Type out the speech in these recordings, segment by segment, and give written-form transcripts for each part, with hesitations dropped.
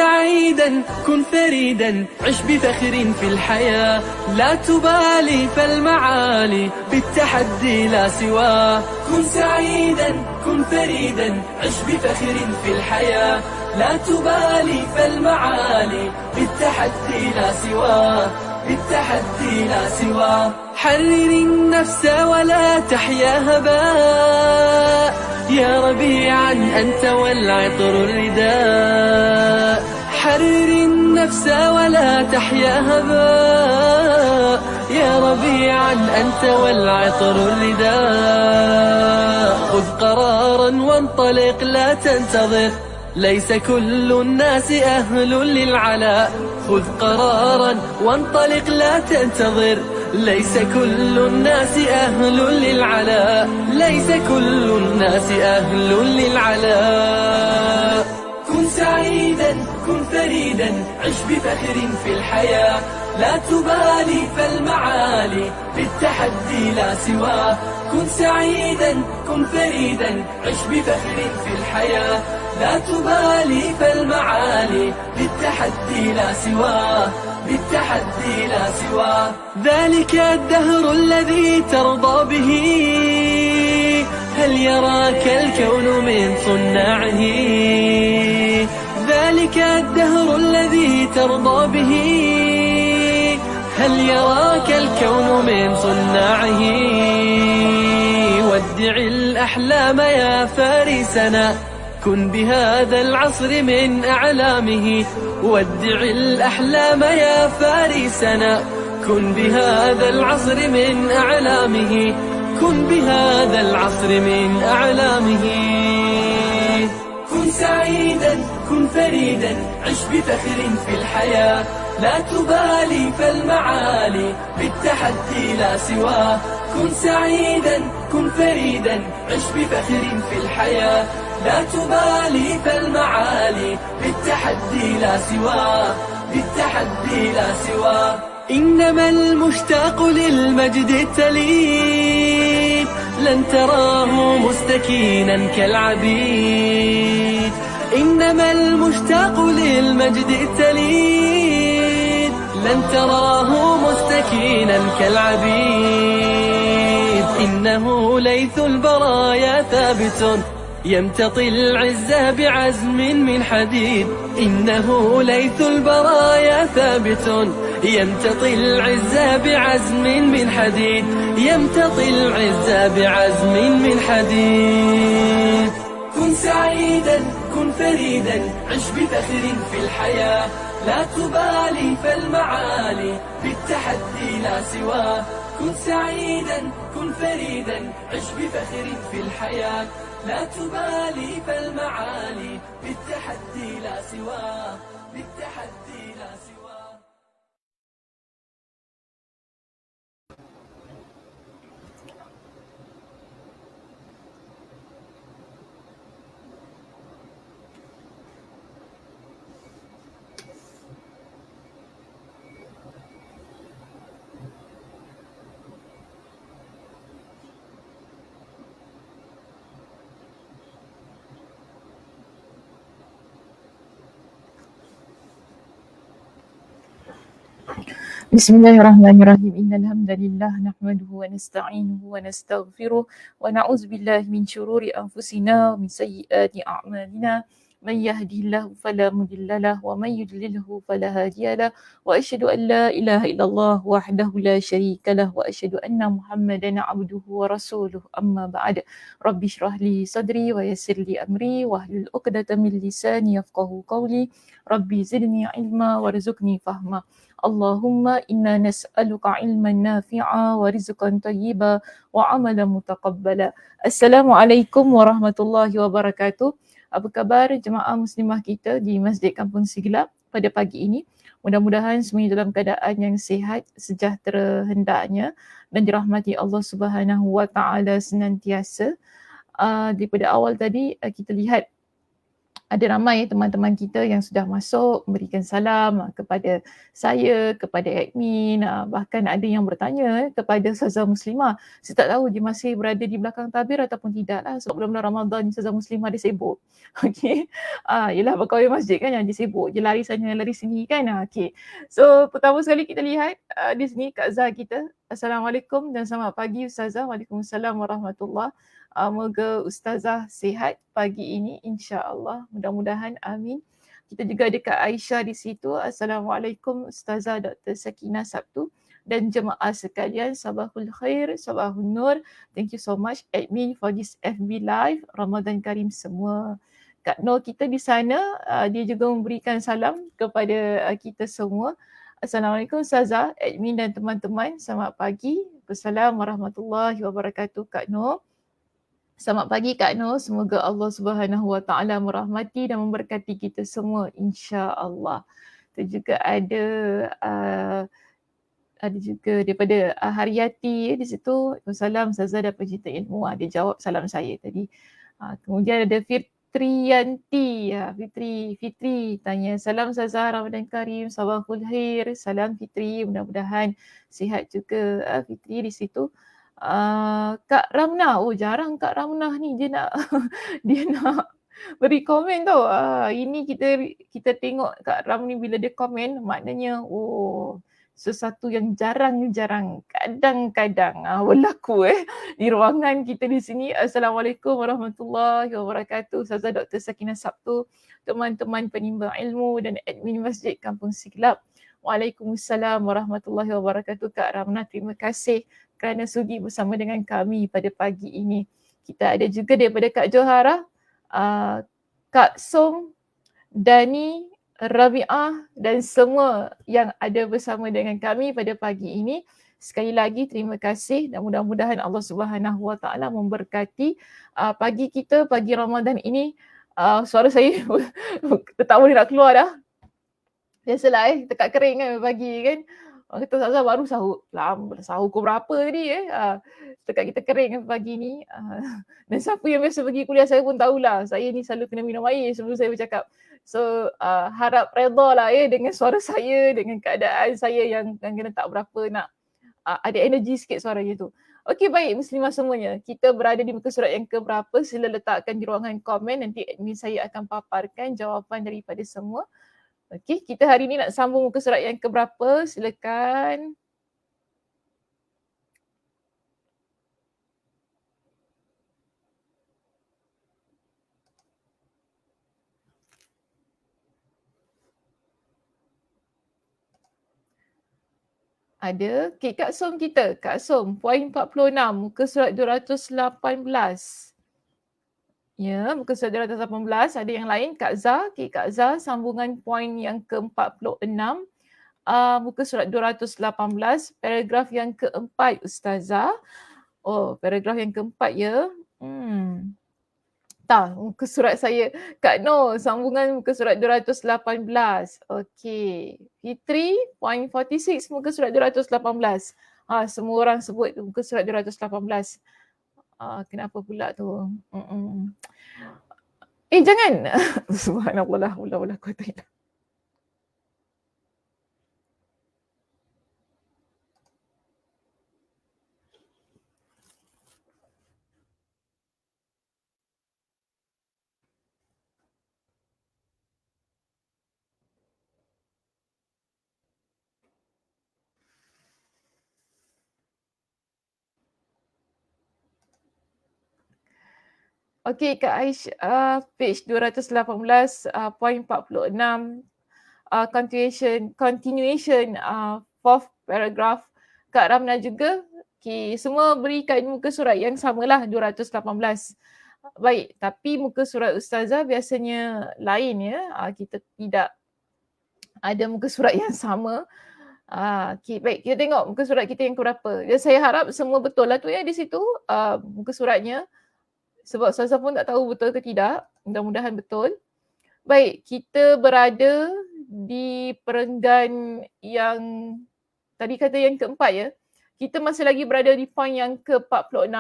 سعيدا كن فريدا عش بفخر في الحياة لا تبالي فالمعالي بالتحدي لا سواه كن سعيدا كن فريدا عش بفخر في الحياة لا تبالي فالمعالي بالتحدي لا سواه بالتحدي لا سواه حرر النفس ولا تحيا هباء يا ربيعا أنت والعطر الرداء حرر النفس ولا تحيا هباء يا ربيعا أنت والعطر الرداء خذ قرارا وانطلق لا تنتظر ليس كل الناس أهل للعلاء خذ قرارا وانطلق لا تنتظر ليس كل الناس أهل للعلاء ليس كل الناس أهل للعلاء كن سعيدا كن فريدا عش بفخر في الحياة لا تبالي فالمعالي بالتحدي لا سواه كن سعيدا كن فريدا عش بفخر في الحياة لا تبالي فالمعالي بالتحدي لا سواه بالتحدي لا سواه ذلك الدهر الذي ترضى به هل يراك الكون من صناعه ذلك الدهر الذي ترضى به هل يراك الكون من صناعه ودع الأحلام يا فارسنا كن بهذا العصر من أعلامه ودع الأحلام يا فارسنا كن بهذا العصر من أعلامه كن بهذا العصر من أعلامه كن سعيدا كن فريدا عش بفخر في الحياة لا تبالي فالمعالي بالتحدي لا سواه كن سعيدا كن فريدا عش بفخر في الحياة لا تبالي فالمعالي بالتحدي لا سواه بالتحدي لا سواه إنما المشتاق للمجد التليد لن تراه مستكينا كالعبيد إنما المشتاق للمجد التليد لن تراه مستكينا كالعبيد إنه ليث البرايا ثابت يمتطي العز بعزم من حديد إنه ليث البرايا ثابت يمتطي العز بعزم من حديد يمتطي العز بعزم من حديد كن سعيدا كن فريدا عش بفخر في الحياة لا تبالي فالمعالي بالتحدي لا سواه كن سعيدا كن فريدا عش بفخر في الحياة لا تبالي فالمعالي بالتحدي لا سواه بالتحدي لا سواه Bismillahirrahmanirrahim. Innal hamdalillah nahmaduhu wa nasta'inuhu wa nastaghfiruh wa na'udzu billahi min shururi anfusina wa min sayyiati a'malina. Man yahdihillahu fala mudhillalah wa man yudlilhu fala hadiyalah. Wa asyhadu an la ilaha illallah wahdahu la syarikalah wa asyhadu anna Muhammadan 'abduhu wa rasuluh. Amma ba'd. Rabbi shrah li sadri wa yassir li amri wa hlul 'uqdatam min lisani yafqahu qawli. Rabbi zidni ilma warzuqni fahma. Allahumma inna nas'aluka ilman nafi'a wa rizqan tayyiba wa amalan mutaqabbala. Assalamualaikum warahmatullahi wabarakatuh. Apa khabar jemaah muslimah kita di Masjid Kampung Siglap pada pagi ini? Mudah-mudahan semuanya dalam keadaan yang sihat, sejahtera hendaknya dan dirahmati Allah Subhanahu wa taala senantiasa. Daripada awal tadi kita lihat ada ramai teman-teman kita yang sudah masuk memberikan salam kepada saya, kepada admin, bahkan ada yang bertanya kepada Ustazah Muslimah. Saya tak tahu dia masih berada di belakang tabir ataupun tidak lah, sebab bulan-bulan Ramadan Ustazah Muslimah dia sibuk. Okey. Yelah pegawai masjid kan yang dia sibuk je lari sana lari sini kan. Okey. So pertama sekali kita lihat di sini Kak Zah kita. Assalamualaikum dan selamat pagi Ustazah. Waalaikumsalam warahmatullahi. Moga Ustazah sihat pagi ini insya-Allah. Mudah-mudahan amin. Kita juga ada Kak Aisyah di situ. Assalamualaikum Ustazah Dr. Sakinah Sabtu dan jemaah sekalian. Sabahul khair, sabahul nur. Thank you so much admin for this FB live. Ramadan Karim semua. Kak Nur kita di sana, dia juga memberikan salam kepada kita semua. Assalamualaikum Ustazah, admin dan teman-teman. Selamat pagi. Wassalamualaikum warahmatullahi wabarakatuh Kak Nur. Selamat pagi Kak Nur, semoga Allah Subhanahu Wa Taala merahmati dan memberkati kita semua insya-Allah. Kita juga ada juga daripada Haryati di situ. Waalaikumsalam Ustazah dan pencinta ilmu. Dia jawab salam saya tadi. Kemudian ada Fitriyanti. Fitri tanya, salam Ustazah Ramadan Karim, sabahul khair. Salam Fitri, mudah-mudahan sihat juga Fitri di situ. Kak Ramnah, jarang Kak Ramnah ni dia nak dia nak beri komen tau. Ini kita tengok Kak Ram ni bila dia komen maknanya sesuatu yang jarang-jarang, kadang-kadang berlaku di ruangan kita di sini. Assalamualaikum warahmatullahi wabarakatuh. Ustazah Dr. Sakinah Sabtu, teman-teman penimba ilmu dan admin Masjid Kampung Siglap. Waalaikumsalam warahmatullahi wabarakatuh. Kak Ramnah, terima kasih kerana sudi bersama dengan kami pada pagi ini. Kita ada juga daripada Kak Johara, Kak Som, Dani, Rabi'ah dan semua yang ada bersama dengan kami pada pagi ini. Sekali lagi terima kasih dan mudah-mudahan Allah Subhanahu Wa Taala memberkati pagi kita, pagi Ramadan ini. Suara saya tak boleh nak keluar dah. Biasalah tekak kering kan pagi kan. Orang kata Ustazah baru sahur. Lama sahur pukul berapa tadi Dekat kita kering pagi ni. Dan siapa yang biasa pergi kuliah saya pun tahulah. Saya ni selalu kena minum air sebelum saya bercakap. So harap redha lah dengan suara saya, dengan keadaan saya yang kena tak berapa nak ada energi sikit suaranya tu. Okey baik muslimah semuanya. Kita berada di muka surat yang keberapa? Sila letakkan di ruangan komen. Nanti admin saya akan paparkan jawapan daripada semua. Okey, kita hari ni nak sambung muka surat yang keberapa? Silakan. Ada. Okey, Kak Som kita. Kak Som, poin 46, muka surat 218. Ya, muka surat 218. Ada yang lain? Kak Zah. Okey, Kak Zah, sambungan poin yang ke-46. Muka surat 218, paragraf yang keempat Ustazah. Paragraf yang keempat ya. Tak, muka surat saya. Kak Noh, sambungan muka surat 218. Okey. Fitri, point 46, muka surat 218. Semua orang sebut muka surat 218. Kenapa pula tu? Jangan. Subhanallah, la quwwata illa. Okey Kak Aisyah, page 218, point 46, continuation, fourth paragraph. Kak Ramna juga, okey, semua berikan muka surat yang samalah 218. Baik, tapi muka surat Ustazah biasanya lain ya. Kita tidak ada muka surat yang sama. Okay, baik, kita tengok muka surat kita yang keberapa. Dan saya harap semua betul lah tu ya di situ muka suratnya. Sebab Ustazah pun tak tahu betul ke tidak. Mudah-mudahan betul. Baik, kita berada di perenggan yang tadi kata yang keempat ya. Kita masih lagi berada di poin yang ke-46.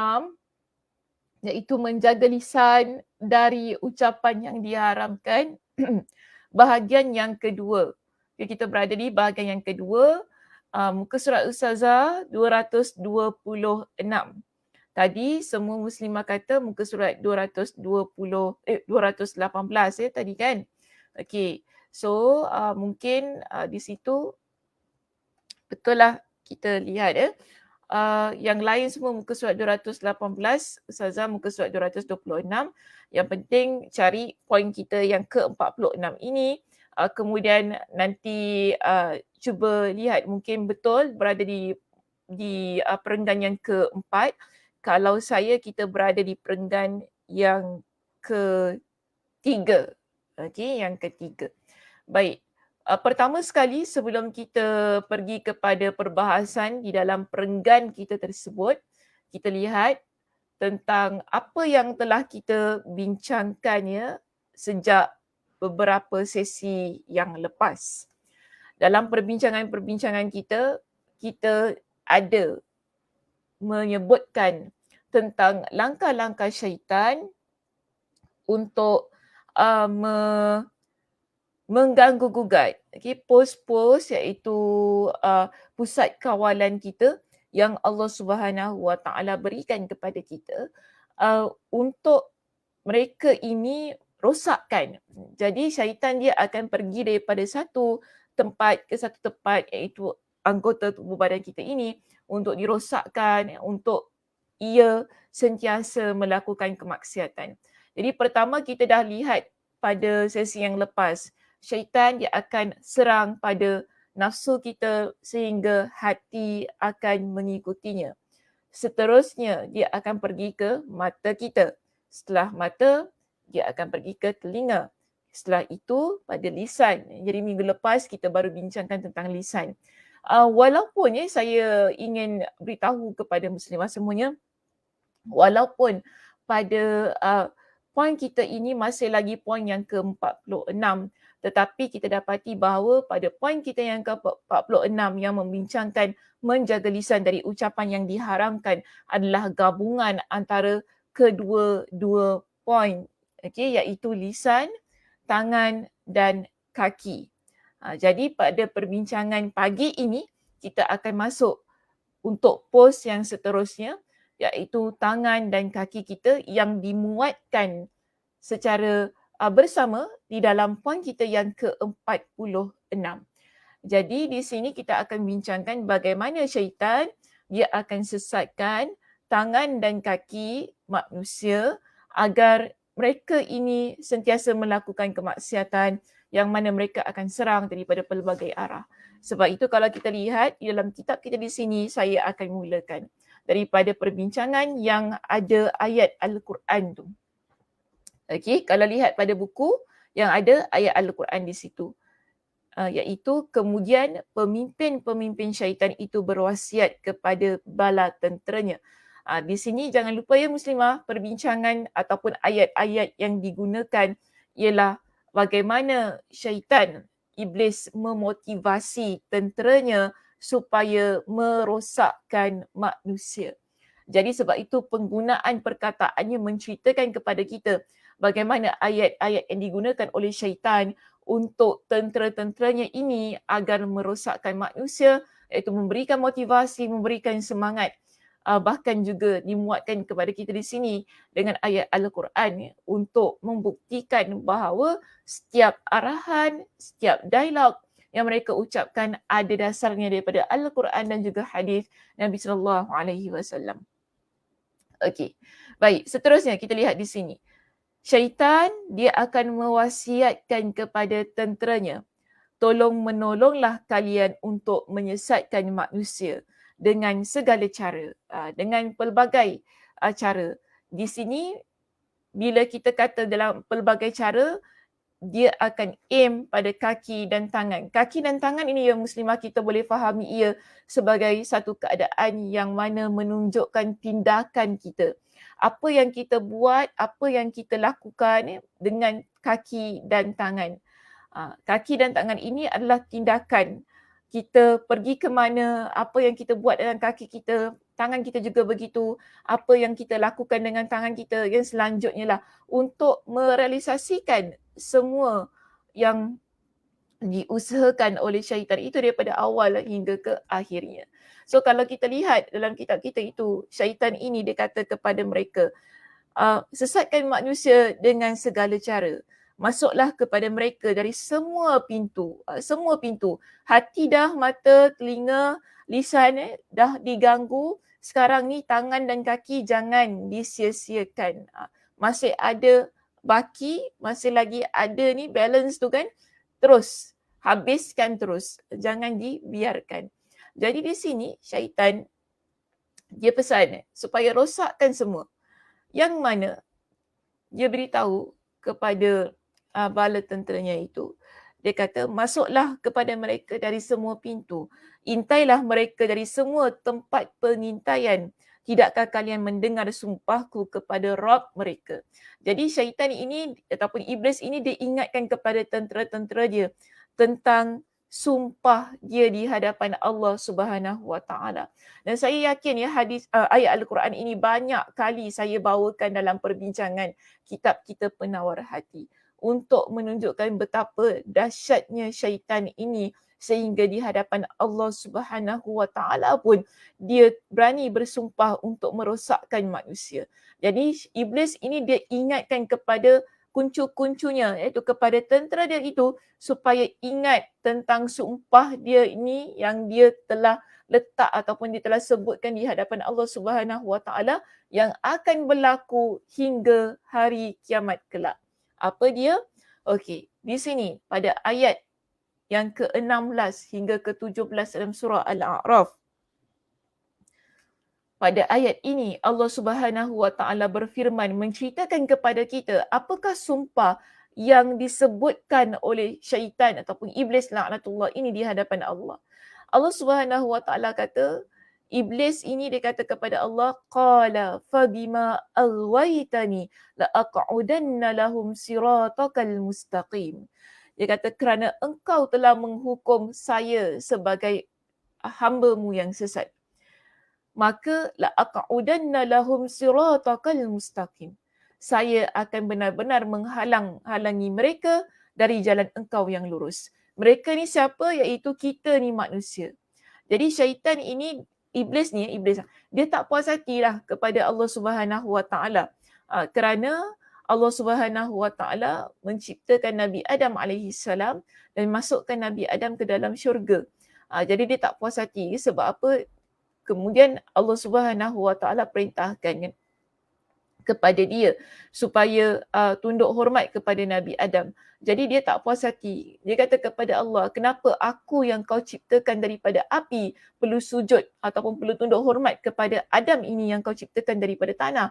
iaitu menjaga lisan dari ucapan yang diharamkan. Bahagian yang kedua. Okay, kita berada di bahagian yang kedua. Muka surat Ustazah 226. Tadi semua muslimah kata muka surat 218 tadi kan. Okey. So mungkin di situ betul lah kita lihat yang lain semua muka surat 218, Ustazah muka surat 226. Yang penting cari poin kita yang ke-46 ini. Kemudian nanti cuba lihat mungkin betul berada di perenggan yang keempat. Kalau saya, kita berada di perenggan yang ketiga. Okey, yang ketiga. Baik. Pertama sekali sebelum kita pergi kepada perbahasan di dalam perenggan kita tersebut, kita lihat tentang apa yang telah kita bincangkannya sejak beberapa sesi yang lepas. Dalam perbincangan-perbincangan kita, kita ada menyebutkan tentang langkah-langkah syaitan untuk mengganggu gugat. Okay, pos-pos iaitu pusat kawalan kita yang Allah Subhanahu Wa Taala berikan kepada kita untuk mereka ini rosakkan. Jadi syaitan dia akan pergi daripada satu tempat ke satu tempat iaitu anggota tubuh badan kita ini untuk dirosakkan, untuk ia sentiasa melakukan kemaksiatan. Jadi pertama kita dah lihat pada sesi yang lepas, syaitan dia akan serang pada nafsu kita sehingga hati akan mengikutinya. Seterusnya dia akan pergi ke mata kita. Setelah mata, dia akan pergi ke telinga. Setelah itu pada lisan. Jadi minggu lepas kita baru bincangkan tentang lisan. Walaupun saya ingin beritahu kepada muslimah semuanya, walaupun pada poin kita ini masih lagi poin yang ke-46, tetapi kita dapati bahawa pada poin kita yang ke-46 yang membincangkan menjaga lisan dari ucapan yang diharamkan adalah gabungan antara kedua-dua poin, iaitu lisan, tangan dan kaki. Jadi pada perbincangan pagi ini kita akan masuk untuk pos yang seterusnya, iaitu tangan dan kaki kita yang dimuatkan secara bersama di dalam poin kita yang ke-46. Jadi di sini kita akan bincangkan bagaimana syaitan dia akan sesatkan tangan dan kaki manusia agar mereka ini sentiasa melakukan kemaksiatan yang mana mereka akan serang daripada pelbagai arah. Sebab itu kalau kita lihat di dalam kitab kita di sini, saya akan mulakan daripada perbincangan yang ada ayat Al-Quran tu. Okey, kalau lihat pada buku yang ada ayat Al-Quran di situ. Iaitu kemudian pemimpin-pemimpin syaitan itu berwasiat kepada bala tenteranya. Di sini jangan lupa ya muslimah, perbincangan ataupun ayat-ayat yang digunakan ialah bagaimana syaitan, iblis memotivasi tenteranya supaya merosakkan manusia. Jadi sebab itu penggunaan perkataannya menceritakan kepada kita bagaimana ayat-ayat yang digunakan oleh syaitan untuk tentera-tenteranya ini agar merosakkan manusia, iaitu memberikan motivasi, memberikan semangat. Bahkan juga dimuatkan kepada kita di sini dengan ayat Al-Quran untuk membuktikan bahawa setiap arahan, setiap dialog yang mereka ucapkan ada dasarnya daripada Al-Quran dan juga hadis Nabi SAW. Okey. Baik, seterusnya kita lihat di sini. Syaitan dia akan mewasiatkan kepada tenteranya, tolong menolonglah kalian untuk menyesatkan manusia dengan segala cara, dengan pelbagai cara. Di sini bila kita kata dalam pelbagai cara, dia akan aim pada kaki dan tangan. Kaki dan tangan ini yang muslimah kita boleh fahami ia sebagai satu keadaan yang mana menunjukkan tindakan kita. Apa yang kita buat, apa yang kita lakukan dengan kaki dan tangan. Kaki dan tangan ini adalah tindakan. Kita pergi ke mana, apa yang kita buat dengan kaki kita, tangan kita juga begitu. Apa yang kita lakukan dengan tangan kita yang selanjutnya lah untuk merealisasikan semua yang diusahakan oleh syaitan itu daripada awal hingga ke akhirnya. So kalau kita lihat dalam kitab kita itu, syaitan ini dia kata kepada mereka, sesatkan manusia dengan segala cara. Masuklah kepada mereka dari semua pintu. Semua pintu. Hati dah, mata, telinga, lisan dah diganggu. Sekarang ni tangan dan kaki jangan disia-siakan. Masih ada baki, masih lagi ada ni balance tu kan. Terus, habiskan terus. Jangan dibiarkan. Jadi di sini syaitan dia pesan supaya rosakkan semua. Yang mana dia beritahu kepada bala tenteranya itu. Dia kata, masuklah kepada mereka dari semua pintu. Intailah mereka dari semua tempat pengintaian. Tidakkah kalian mendengar sumpahku kepada Rabb mereka? Jadi syaitan ini ataupun iblis ini dia ingatkan kepada tentera-tentera dia tentang sumpah dia di hadapan Allah Subhanahu Wa Taala. Dan saya yakin ya ayat Al-Quran ini banyak kali saya bawakan dalam perbincangan kitab kita Penawar Hati untuk menunjukkan betapa dahsyatnya syaitan ini sehingga di hadapan Allah Subhanahu Wa Taala pun dia berani bersumpah untuk merosakkan manusia. Jadi iblis ini dia ingatkan kepada kuncu-kuncunya iaitu kepada tentera dia itu supaya ingat tentang sumpah dia ini yang dia telah letak ataupun dia telah sebutkan di hadapan Allah Subhanahu Wa Taala yang akan berlaku hingga hari kiamat kelak. Apa dia? Okey, di sini pada ayat yang ke-16 hingga ke-17 dalam surah Al-A'raf. Pada ayat ini Allah Subhanahu Wa Taala berfirman menceritakan kepada kita apakah sumpah yang disebutkan oleh syaitan ataupun iblis laknatullah ini di hadapan Allah. Allah Subhanahu Wa Taala kata iblis ini dia kata kepada Allah qala fabima aghwaytani la aq'udanna lahum siratakal mustaqim. Dia kata kerana engkau telah menghukum saya sebagai hamba-Mu yang sesat, maka la aq'udanna lahum siratakal mustaqim. Saya akan benar-benar menghalang-halangi mereka dari jalan engkau yang lurus. Mereka ni siapa? Iaitu kita ni manusia. Jadi syaitan ini, iblis ni, dia tak puas hatilah kepada Allah Subhanahu Wa Taala. Kerana Allah Subhanahu Wa Taala menciptakan Nabi Adam alaihissalam dan masukkan Nabi Adam ke dalam syurga. Jadi dia tak puas hati. Sebab apa? Kemudian Allah Subhanahu Wa Taala perintahkan kepada dia supaya tunduk hormat kepada Nabi Adam. Jadi dia tak puas hati. Dia kata kepada Allah, kenapa aku yang kau ciptakan daripada api perlu sujud ataupun perlu tunduk hormat kepada Adam ini yang kau ciptakan daripada tanah.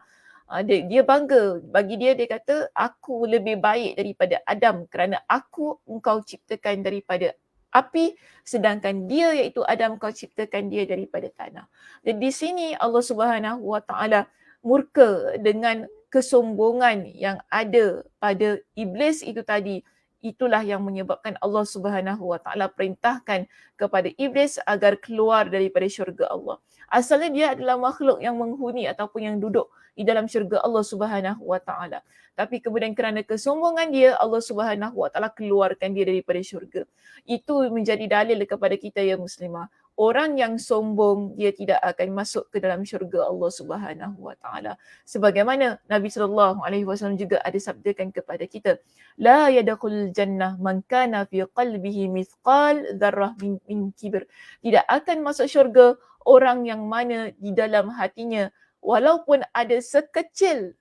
Dia bangga. Bagi dia, dia kata aku lebih baik daripada Adam kerana aku engkau ciptakan daripada api sedangkan dia iaitu Adam kau ciptakan dia daripada tanah. Jadi di sini Allah Subhanahu Wa Taala murka dengan kesombongan yang ada pada iblis itu tadi. Itulah yang menyebabkan Allah Subhanahu Wa Taala perintahkan kepada iblis agar keluar daripada syurga Allah. Asalnya dia adalah makhluk yang menghuni ataupun yang duduk di dalam syurga Allah Subhanahu Wa Taala. Tapi kemudian kerana kesombongan dia, Allah Subhanahu Wa Taala keluarkan dia daripada syurga. Itu menjadi dalil kepada kita ya muslimah. Orang yang sombong dia tidak akan masuk ke dalam syurga Allah Subhanahu Wa Taala. Sebagaimana Nabi sallallahu alaihi wasallam juga ada sabdakan kepada kita, la yadkhulul jannah man kana fi qalbihi mithqal dzarrah min kibr. Tidak akan masuk syurga orang yang mana di dalam hatinya walaupun ada sekecil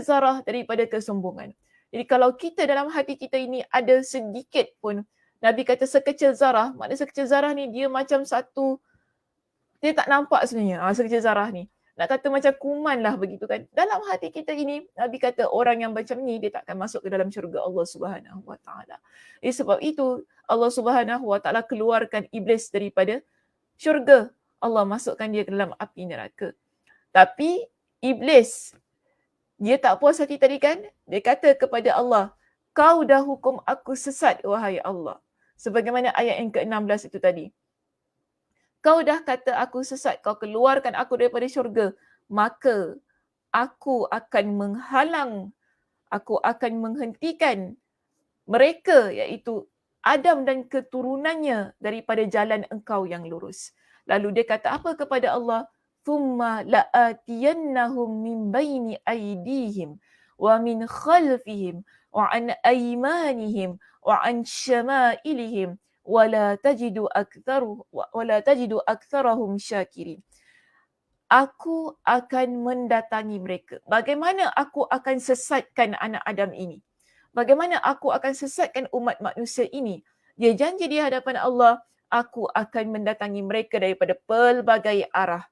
zarah daripada kesombongan. Jadi kalau kita dalam hati kita ini ada sedikit pun, Nabi kata sekecil zarah, maknanya sekecil zarah ni dia macam satu, dia tak nampak sebenarnya sekecil zarah ni. Nak kata macam kuman lah begitu kan. Dalam hati kita ini, Nabi kata orang yang macam ni dia tak akan masuk ke dalam syurga Allah Subhanahu Wa Taala. Sebab itu Allah Subhanahu Wa Taala keluarkan iblis daripada syurga. Allah masukkan dia ke dalam api neraka. Tapi iblis, dia tak puas hati tadi kan? Dia kata kepada Allah, kau dah hukum aku sesat wahai Allah. Sebagaimana ayat yang ke-16 itu tadi. Kau dah kata aku sesat, kau keluarkan aku daripada syurga, maka aku akan menghalang, aku akan menghentikan mereka, iaitu Adam dan keturunannya daripada jalan engkau yang lurus. Lalu dia kata apa kepada Allah? Thumma la'atiyannahum min baini aydihim wa min khalfihim wa an aymanihim wa an syama'ilihim wa la tajidu aktsarahum syakirin. Aku akan mendatangi mereka. Bagaimana aku akan sesatkan anak Adam ini? Bagaimana aku akan sesatkan umat manusia ini? Dia janji di hadapan Allah, aku akan mendatangi mereka daripada pelbagai arah.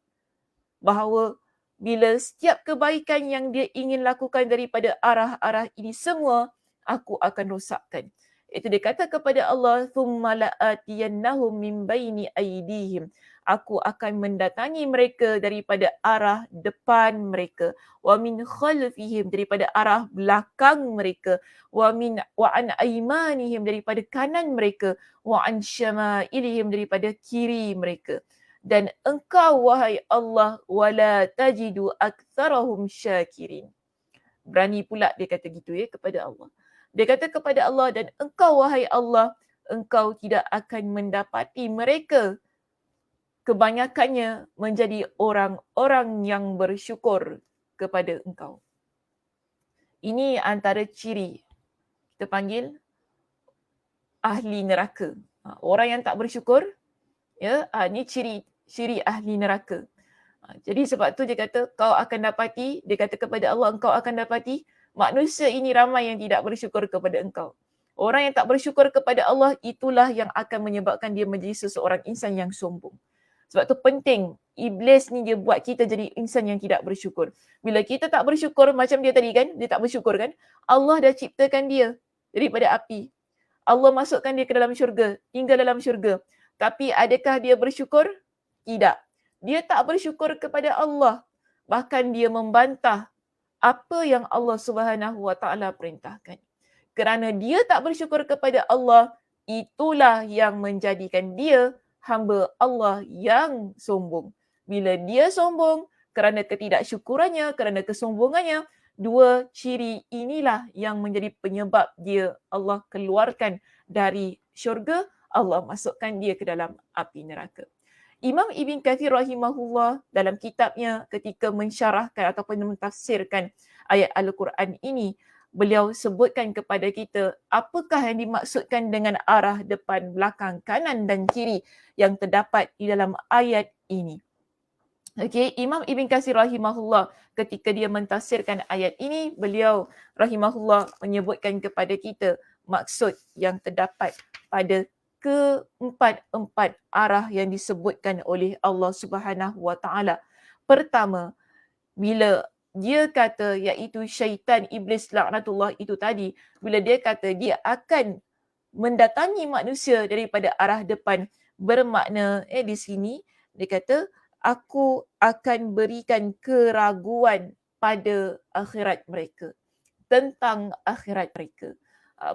Bahawa bila setiap kebaikan yang dia ingin lakukan daripada arah-arah ini semua, aku akan rosakkan. Itu dia kata kepada Allah, ثُمَّ لَآتِيَنَّهُمْ مِنْ بَيْنِ أَيْدِيهِمْ. Aku akan mendatangi mereka daripada arah depan mereka. وَمِنْ خَلْفِهِمْ, daripada arah belakang mereka. وَعَنْ أَيْمَانِهِمْ, daripada kanan mereka. وَعَنْ شَمَائِلِهِمْ, daripada kiri mereka. Dan engkau, wahai Allah, wala tajidu aktsarahum syakirin. Berani pula dia kata gitu kepada Allah. Dia kata kepada Allah, dan engkau, wahai Allah, engkau tidak akan mendapati mereka kebanyakannya menjadi orang-orang yang bersyukur kepada engkau. Ini antara ciri kita panggil ahli neraka. Orang yang tak bersyukur, ini ciri ahli neraka. Jadi sebab tu dia kata kau akan dapati, dia kata kepada Allah, engkau akan dapati manusia ini ramai yang tidak bersyukur kepada engkau. Orang yang tak bersyukur kepada Allah, itulah yang akan menyebabkan dia menjadi seseorang insan yang sombong. Sebab tu penting, iblis ni dia buat kita jadi insan yang tidak bersyukur. Bila kita tak bersyukur, macam dia tadi kan, dia tak bersyukur kan, Allah dah ciptakan dia daripada api. Allah masukkan dia ke dalam syurga, tinggal dalam syurga. Tapi adakah dia bersyukur? Tidak. Dia tak bersyukur kepada Allah. Bahkan dia membantah apa yang Allah Subhanahu Wa Taala perintahkan. Kerana dia tak bersyukur kepada Allah, itulah yang menjadikan dia hamba Allah yang sombong. Bila dia sombong kerana ketidaksyukurannya, kerana kesombongannya, dua ciri inilah yang menjadi penyebab dia Allah keluarkan dari syurga, Allah masukkan dia ke dalam api neraka. Imam Ibn Kathir rahimahullah dalam kitabnya ketika mensyarahkan ataupun mentafsirkan ayat Al-Quran ini, beliau sebutkan kepada kita apakah yang dimaksudkan dengan arah depan, belakang, kanan dan kiri yang terdapat di dalam ayat ini. Okey, Imam Ibn Kathir rahimahullah ketika dia mentafsirkan ayat ini, beliau rahimahullah menyebutkan kepada kita maksud yang terdapat pada keempat-empat arah yang disebutkan oleh Allah Subhanahu Wa Taala. Pertama, bila dia kata iaitu syaitan iblis laknatullah itu tadi, bila dia kata dia akan mendatangi manusia daripada arah depan, bermakna di sini dia kata aku akan berikan keraguan pada akhirat mereka, tentang akhirat mereka.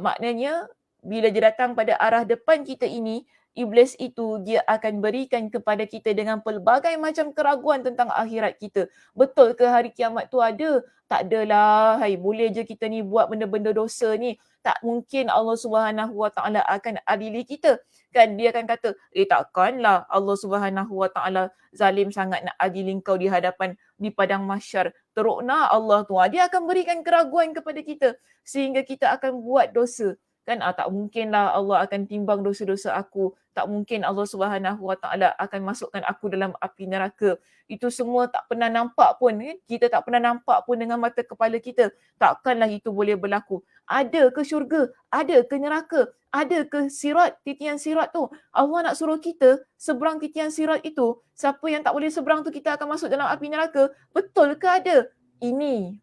Maknanya bila dia datang pada arah depan kita ini, iblis itu dia akan berikan kepada kita dengan pelbagai macam keraguan tentang akhirat kita. Betul ke hari kiamat tu ada? Tak adalah. Hai, boleh je kita ni buat benda-benda dosa ni. Tak mungkin Allah Subhanahu Wa Taala akan adili kita. Kan dia akan kata, takkanlah Allah Subhanahu Wa Taala zalim sangat nak adili kau di hadapan di padang mahsyar. Terukna Allah tu. Dia akan berikan keraguan kepada kita sehingga kita akan buat dosa. Kan tak mungkinlah Allah akan timbang dosa-dosa aku. Tak mungkin Allah Subhanahu Wa Taala akan masukkan aku dalam api neraka. Itu semua tak pernah nampak pun. Kita tak pernah nampak pun dengan mata kepala kita. Takkanlah itu boleh berlaku. Ada ke syurga? Ada ke neraka? Ada ke sirat, titian sirat tu? Allah nak suruh kita seberang titian sirat itu. Siapa yang tak boleh seberang tu kita akan masuk dalam api neraka. Betul ke ada? Ini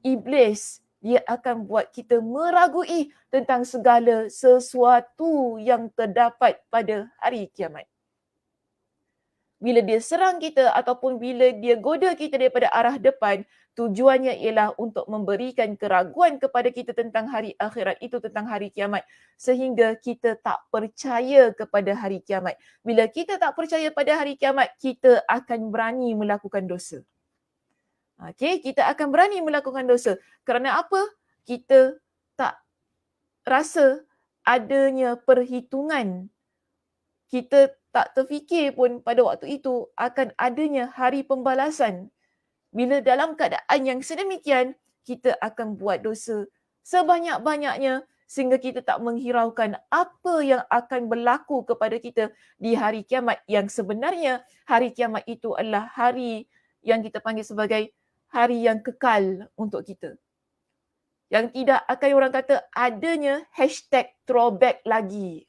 iblis. Dia akan buat kita meragui tentang segala sesuatu yang terdapat pada hari kiamat. Bila dia serang kita ataupun bila dia goda kita daripada arah depan, Tujuannya ialah untuk memberikan keraguan kepada kita tentang hari akhirat itu, tentang hari kiamat, sehingga kita tak percaya kepada hari kiamat. Bila kita tak percaya pada hari kiamat, kita akan berani melakukan dosa. Okey, kita akan berani melakukan dosa. Kerana apa? Kita tak rasa adanya perhitungan. Kita tak terfikir pun pada waktu itu akan adanya hari pembalasan. Bila dalam keadaan yang sedemikian, kita akan buat dosa sebanyak-banyaknya sehingga kita tak menghiraukan apa yang akan berlaku kepada kita di hari kiamat, yang sebenarnya hari kiamat itu adalah hari yang kita panggil sebagai hari yang kekal untuk kita. Yang tidak akan orang kata adanya hashtag throwback lagi.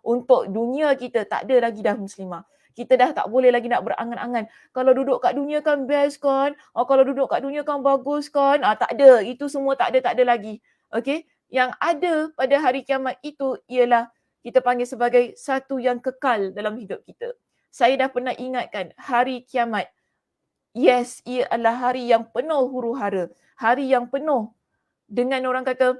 Untuk dunia kita tak ada lagi dah muslimah. Kita dah tak boleh lagi nak berangan-angan. Kalau duduk kat dunia kan best kan. Kalau duduk kat dunia kan bagus kan. Tak ada. Itu semua tak ada lagi. Okay. Yang ada pada hari kiamat itu ialah kita panggil sebagai satu yang kekal dalam hidup kita. Saya dah pernah ingatkan hari kiamat. Yes, ia adalah hari yang penuh huru-hara. Hari yang penuh dengan orang kata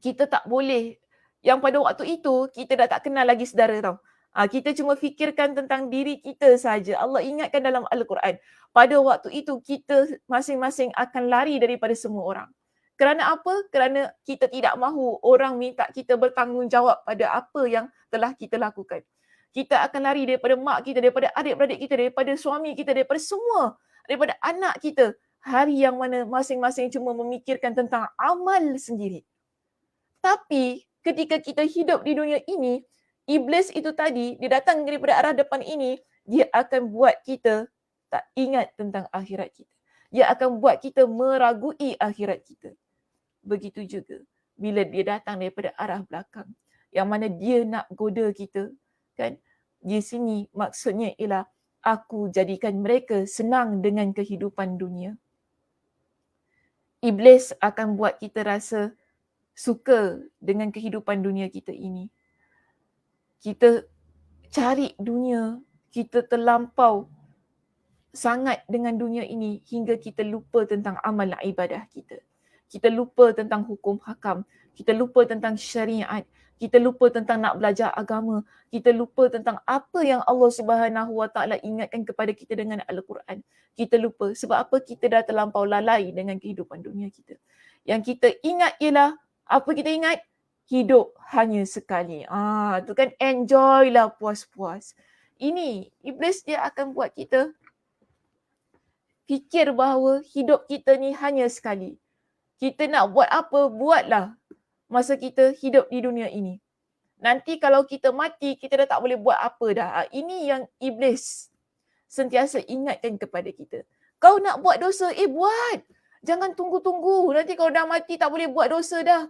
kita tak boleh, yang pada waktu itu kita dah tak kenal lagi saudara tau. Kita cuma fikirkan tentang diri kita saja. Allah ingatkan dalam Al-Quran, pada waktu itu kita masing-masing akan lari daripada semua orang. Kerana apa? Kerana kita tidak mahu orang minta kita bertanggungjawab pada apa yang telah kita lakukan. Kita akan lari daripada mak kita, daripada adik-beradik kita, daripada suami kita, daripada semua, daripada anak kita. Hari yang mana masing-masing cuma memikirkan tentang amal sendiri. Tapi ketika kita hidup di dunia ini, iblis itu tadi, dia datang daripada arah depan ini, dia akan buat kita tak ingat tentang akhirat kita. Dia akan buat kita meragui akhirat kita. Begitu juga bila dia datang daripada arah belakang, yang mana dia nak goda kita, kan? Di sini maksudnya ialah aku jadikan mereka senang dengan kehidupan dunia. Iblis akan buat kita rasa suka dengan kehidupan dunia kita ini. Kita cari dunia, kita terlampau sangat dengan dunia ini hingga kita lupa tentang amal ibadah kita. Kita lupa tentang hukum hakam, kita lupa tentang syariat, kita lupa tentang nak belajar agama, kita lupa tentang apa yang Allah Subhanahu Wa Taala ingatkan kepada kita dengan Al-Quran. Kita lupa sebab apa? Kita dah terlampau lalai dengan kehidupan dunia kita. Yang kita ingat ialah, apa kita ingat? Hidup hanya sekali. Tu kan, enjoy lah, puas-puas. Ini iblis dia akan buat kita fikir bahawa hidup kita ni hanya sekali. Kita nak buat apa, buatlah masa kita hidup di dunia ini. Nanti kalau kita mati, kita dah tak boleh buat apa dah. Ini yang iblis sentiasa ingatkan kepada kita. Kau nak buat dosa, buat. Jangan tunggu-tunggu. Nanti kalau dah mati tak boleh buat dosa dah.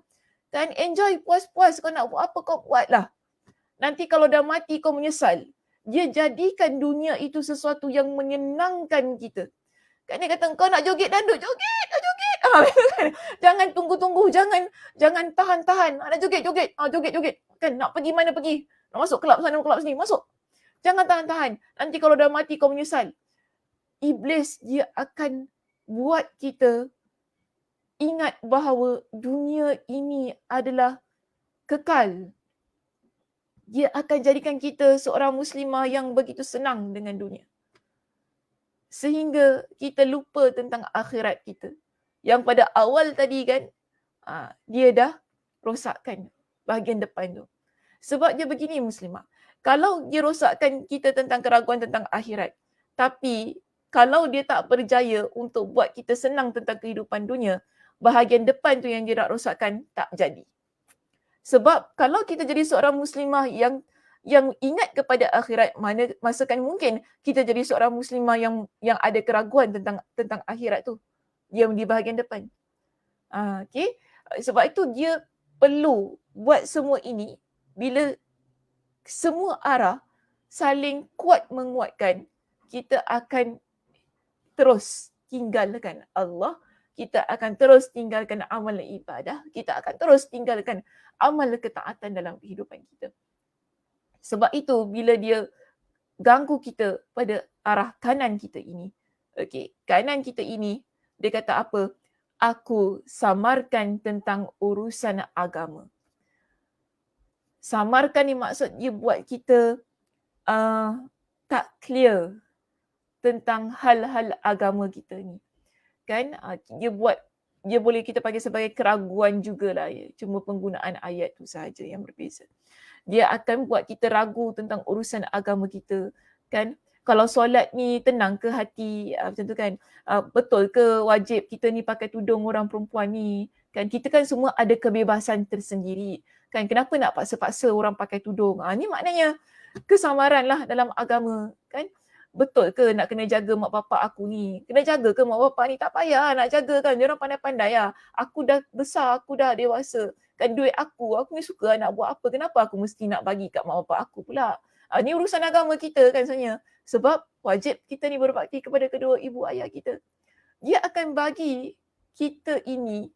Kan, enjoy, puas-puas. Kau nak buat apa, kau buatlah. Nanti kalau dah mati kau menyesal. Dia jadikan dunia itu sesuatu yang menyenangkan kita. Kan dia kata, kau nak joget dandut, joget. Jangan tunggu-tunggu, jangan tahan-tahan. Nak joget. Joget. Kan nak pergi mana pergi. Nak masuk kelab sana, kelab sini, masuk. Jangan tahan-tahan. Nanti kalau dah mati kau menyesal. Iblis dia akan buat kita ingat bahawa dunia ini adalah kekal. Dia akan jadikan kita seorang muslimah yang begitu senang dengan dunia. Sehingga kita lupa tentang akhirat kita. Yang pada awal tadi kan, dia dah rosakkan bahagian depan tu. Sebab dia begini muslimah. Kalau dia rosakkan kita tentang keraguan tentang akhirat, tapi kalau dia tak berjaya untuk buat kita senang tentang kehidupan dunia, bahagian depan tu yang dia nak rosakkan tak jadi. Sebab kalau kita jadi seorang muslimah yang ingat kepada akhirat, masakan mungkin kita jadi seorang muslimah yang ada keraguan tentang akhirat tu. Dia di bahagian depan. Okay. Sebab itu dia perlu buat semua ini bila semua arah saling kuat menguatkan, kita akan terus tinggalkan Allah, kita akan terus tinggalkan amal ibadah, kita akan terus tinggalkan amal ketaatan dalam kehidupan kita. Sebab itu bila dia ganggu kita pada arah kanan kita ini, kanan kita ini Dia kata apa? Aku samarkan tentang urusan agama. Samarkan ni maksud dia buat kita tak clear tentang hal-hal agama kita ni. Kan? Dia boleh kita panggil sebagai keraguan jugalah ya. Cuma penggunaan ayat tu sahaja yang berbeza. Dia akan buat kita ragu tentang urusan agama kita. Kan? Kalau solat ni tenang ke hati, macam tu kan. Betul ke wajib kita ni pakai tudung orang perempuan ni? Kan kita kan semua ada kebebasan tersendiri. Kan kenapa nak paksa-paksa orang pakai tudung? Ni maknanya kesamaran lah dalam agama. Kan? Betul ke nak kena jaga mak bapak aku ni? Kena jaga ke mak bapak ni? Tak payah nak jaga kan. Dia orang pandai-pandai lah. Aku dah besar, aku dah dewasa. Kan duit aku ni suka nak buat apa. Kenapa aku mesti nak bagi kat mak bapak aku pula? Ni urusan agama kita kan sebenarnya. Sebab wajib kita ni berbakti kepada kedua ibu ayah kita. Dia akan bagi kita ini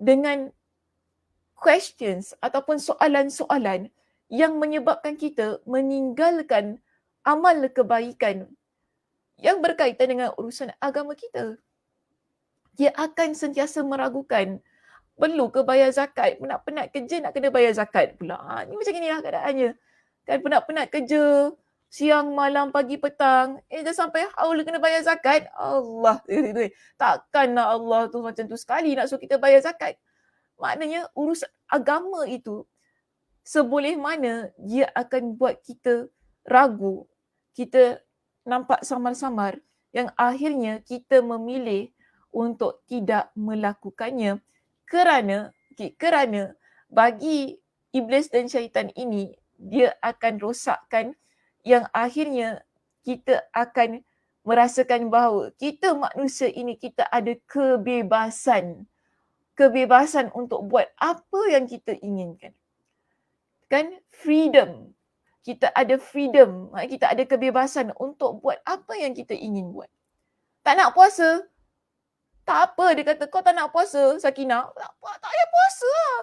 dengan questions ataupun soalan-soalan yang menyebabkan kita meninggalkan amal kebaikan yang berkaitan dengan urusan agama kita. Dia akan sentiasa meragukan, perlu ke bayar zakat? Penat-penat kerja nak kena bayar zakat pula. Ni macam inilah keadaannya. Kan penat-penat kerja, siang, malam, pagi, petang. Dah sampai haul kena bayar zakat. Allah. Takkanlah Allah tu macam tu sekali nak suruh kita bayar zakat. Maknanya urusan agama itu seboleh mana dia akan buat kita ragu, kita nampak samar-samar yang akhirnya kita memilih untuk tidak melakukannya kerana bagi iblis dan syaitan ini dia akan rosakkan yang akhirnya kita akan merasakan bahawa kita manusia ini kita ada kebebasan untuk buat apa yang kita inginkan. Kan? Freedom. Kita ada freedom. Kita ada kebebasan untuk buat apa yang kita ingin buat. Tak nak puasa? Tak apa. Dia kata, kau tak nak puasa, Sakinah? Tak payah puasa lah.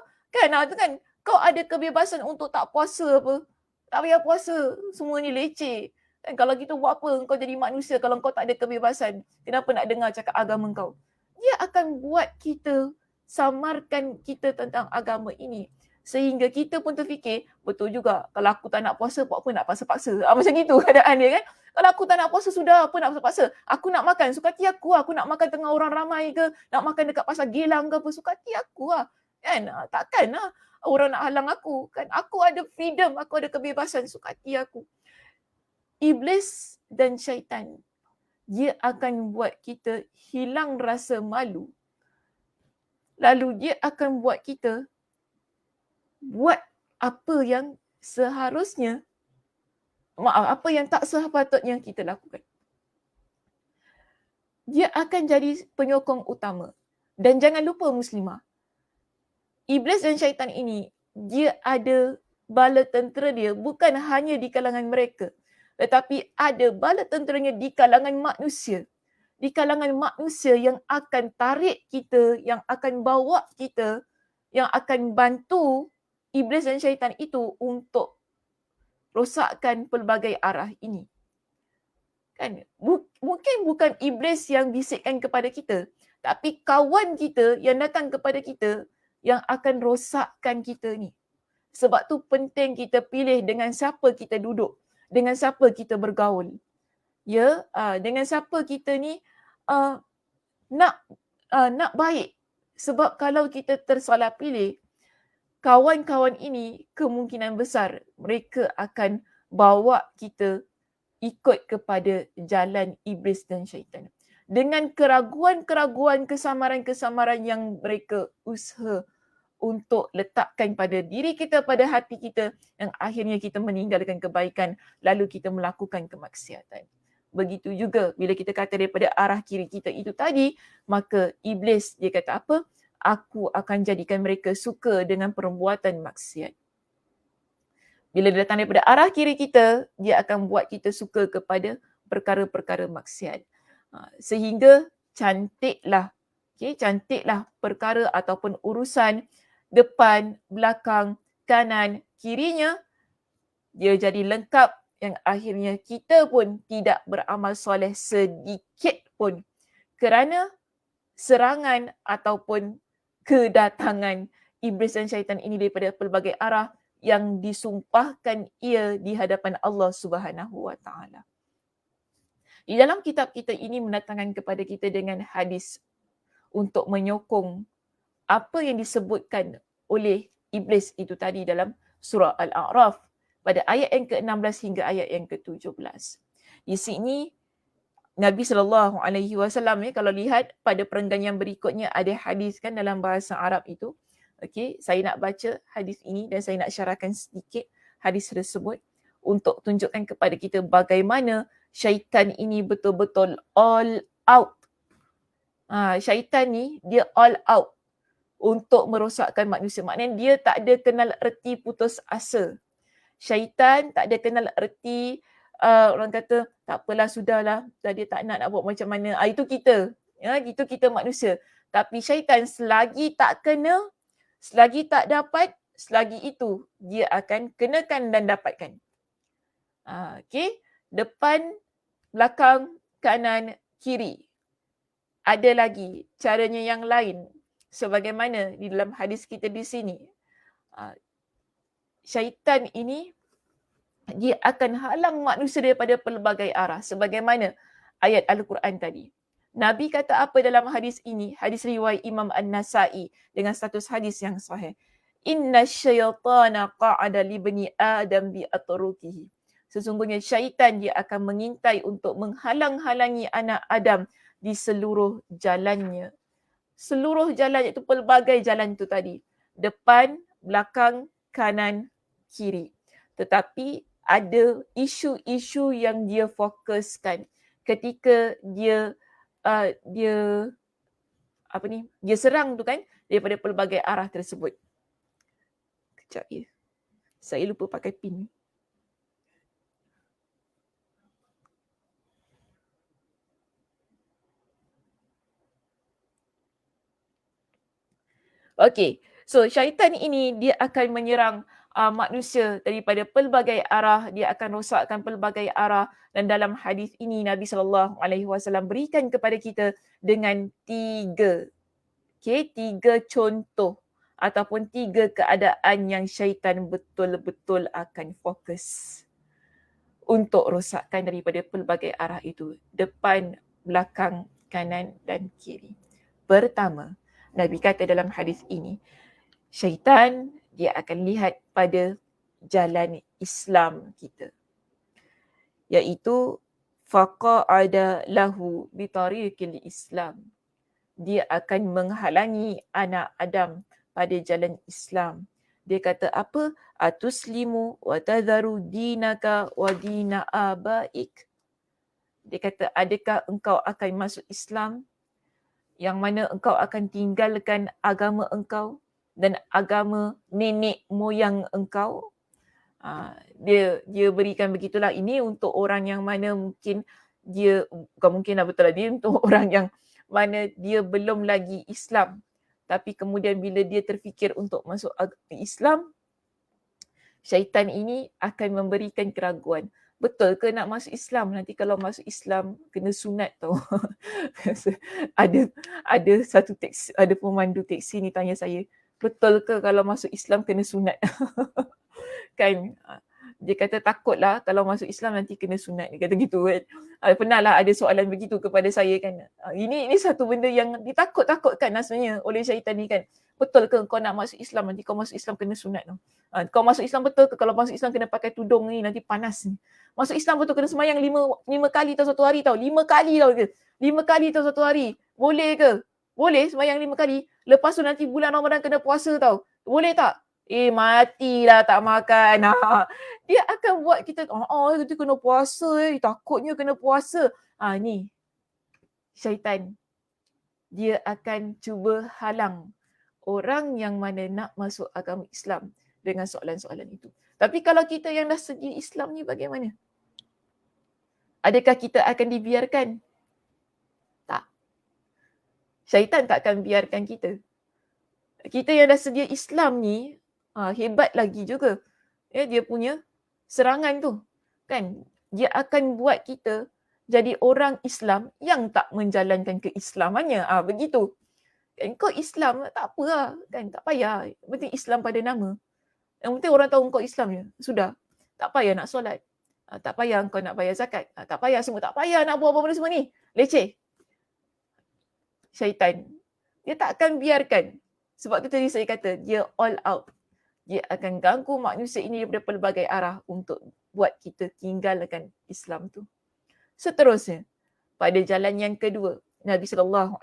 Kan? Kau ada kebebasan untuk tak puasa apa? Tak payah puasa. Semua ni leceh. Kan? Kalau kita buat apa? Kau jadi manusia kalau kau tak ada kebebasan. Kenapa nak dengar cakap agama kau? Dia akan buat kita samarkan kita tentang agama ini. Sehingga kita pun terfikir, betul juga. Kalau aku tak nak puasa, buat apa nak paksa-paksa? Macam itu keadaan dia kan. Kalau aku tak nak puasa, sudah apa nak paksa-paksa? Aku nak makan, suka hati aku lah. Aku nak makan tengah orang ramai ke, nak makan dekat pasar Gelang ke apa, suka hati aku lah. Kan? Takkan lah orang nak halang aku. Kan? Aku ada freedom, aku ada kebebasan, suka hati aku. Iblis dan syaitan, dia akan buat kita hilang rasa malu. Lalu dia akan buat kita buat apa yang seharusnya, apa yang tak sepatutnya kita lakukan. Dia akan jadi penyokong utama. Dan jangan lupa muslimah, iblis dan syaitan ini, dia ada bala tentera dia bukan hanya di kalangan mereka, tetapi ada bala tenteranya di kalangan manusia. Di kalangan manusia yang akan tarik kita, yang akan bawa kita, yang akan bantu iblis dan syaitan itu untuk rosakkan pelbagai arah ini. Kan? Mungkin bukan iblis yang bisikkan kepada kita, tapi kawan kita yang datang kepada kita yang akan rosakkan kita ni. Sebab tu penting kita pilih dengan siapa kita duduk, dengan siapa kita bergaul. Ya, dengan siapa kita ni nak baik. Sebab kalau kita tersalah pilih, kawan-kawan ini kemungkinan besar mereka akan bawa kita ikut kepada jalan iblis dan syaitan. Dengan keraguan-keraguan, kesamaran-kesamaran yang mereka usaha untuk letakkan pada diri kita, pada hati kita, yang akhirnya kita meninggalkan kebaikan lalu kita melakukan kemaksiatan. Begitu juga bila kita kata daripada arah kiri kita itu tadi, maka iblis dia kata apa? Aku akan jadikan mereka suka dengan perbuatan maksiat. Bila dia datang daripada arah kiri kita, dia akan buat kita suka kepada perkara-perkara maksiat. Sehingga cantiklah perkara ataupun urusan depan, belakang, kanan, kirinya, dia jadi lengkap yang akhirnya kita pun tidak beramal soleh sedikit pun. Kerana serangan ataupun kedatangan iblis dan syaitan ini daripada pelbagai arah yang disumpahkan ia di hadapan Allah Subhanahu wa taala. Di dalam kitab kita ini mendatangkan kepada kita dengan hadis untuk menyokong apa yang disebutkan oleh iblis itu tadi dalam surah Al-A'raf pada ayat yang ke-16 hingga ayat yang ke-17. Di sini Nabi SAW kalau lihat pada perenggan yang berikutnya ada hadis kan dalam bahasa Arab itu. Okey, saya nak baca hadis ini dan saya nak syarahkan sedikit hadis tersebut untuk tunjukkan kepada kita bagaimana syaitan ini betul-betul all out. Syaitan ni dia all out untuk merosakkan manusia. Maknanya dia tak ada kenal erti putus asa. Syaitan tak ada kenal erti orang kata tak apalah sudahlah, dia tak nak buat macam mana. Itu kita. Ya, itu kita manusia. Tapi syaitan selagi tak kena, selagi tak dapat, selagi itu dia akan kenakan dan dapatkan. Okey, depan, belakang, kanan, kiri. Ada lagi caranya yang lain. Sebagaimana di dalam hadis kita di sini. Syaitan ini dia akan halang manusia daripada pelbagai arah. Sebagaimana ayat Al-Quran tadi. Nabi kata apa dalam hadis ini? Hadis riwayat Imam An-Nasa'i dengan status hadis yang sahih. Inna syaitana qa'ada li bani Adam bi atrukihi. Sesungguhnya syaitan dia akan mengintai untuk menghalang-halangi anak Adam di seluruh jalannya. Seluruh jalan iaitu pelbagai jalan itu tadi. Depan, belakang, kanan, kiri. Tetapi ada isu-isu yang dia fokuskan ketika dia dia serang tu kan daripada pelbagai arah tersebut. Kejap ya. Saya lupa pakai pin. Okey. So syaitan ini dia akan menyerang manusia daripada pelbagai arah, dia akan rosakkan pelbagai arah, dan dalam hadis ini Nabi SAW berikan kepada kita dengan 3 contoh ataupun 3 keadaan yang syaitan betul-betul akan fokus untuk rosakkan daripada pelbagai arah itu, depan, belakang, kanan dan kiri. Pertama, Nabi kata dalam hadis ini, syaitan dia akan lihat pada jalan Islam kita. Iaitu faqa'ada lahu bitariqil Islam. Dia akan menghalangi anak Adam pada jalan Islam. Dia kata apa? Atuslimu wa tadharu dinaka wa dina abaik. Dia kata, adakah engkau akan masuk Islam yang mana engkau akan tinggalkan agama engkau dan agama nenek moyang engkau? Dia berikan begitulah. Ini untuk orang yang mana mungkin dia, bukan mungkin lah, betul lah, dia untuk orang yang mana dia belum lagi Islam. Tapi kemudian bila dia terfikir untuk masuk Islam, syaitan ini akan memberikan keraguan. Betul ke nak masuk Islam? Nanti kalau masuk Islam kena sunat tau. ada satu taksi, ada pemandu teksi ni tanya saya, betul ke kalau masuk Islam kena sunat? Kan? Dia kata takutlah kalau masuk Islam nanti kena sunat. Dia kata gitu kan. Pernahlah ada soalan begitu kepada saya kan. Ini satu benda yang ditakut-takutkan sebenarnya oleh syaitan ni kan. Betul ke kau nak masuk Islam, nanti kau masuk Islam kena sunat tu? Kau masuk Islam betul ke kalau masuk Islam kena pakai tudung ni, nanti panas ni? Masuk Islam betul kena sembahyang 5 kali tau satu hari tau. 5 kali tau ke? 5 kali tau satu hari. Boleh ke? Boleh sembahyang 5 kali. Lepas tu nanti bulan Ramadan kena puasa tau. Boleh tak? Matilah tak makan. Dia akan buat kita, kita kena puasa, takutnya kena puasa. Ni syaitan. Dia akan cuba halang orang yang mana nak masuk agama Islam dengan soalan-soalan itu. Tapi kalau kita yang dah sedia Islam ni bagaimana? Adakah kita akan dibiarkan? Tak. Syaitan tak akan biarkan kita. Kita yang dah sedia Islam ni, hebat lagi juga. Dia punya serangan tu. Kan? Dia akan buat kita jadi orang Islam yang tak menjalankan keislamannya. Begitu. Kan kau Islam tak apa lah. Kan tak payah. Yang penting Islam pada nama. Yang penting orang tahu kau Islam je. Sudah. Tak payah nak solat. Tak payah kau nak bayar zakat. Tak payah semua. Tak payah nak buat apa benda semua ni. Leceh. Syaitan. Dia tak akan biarkan. Sebab tu tadi saya kata, dia all out. Dia akan ganggu manusia ini daripada pelbagai arah untuk buat kita tinggalkan Islam tu. Seterusnya, pada jalan yang kedua, Nabi SAW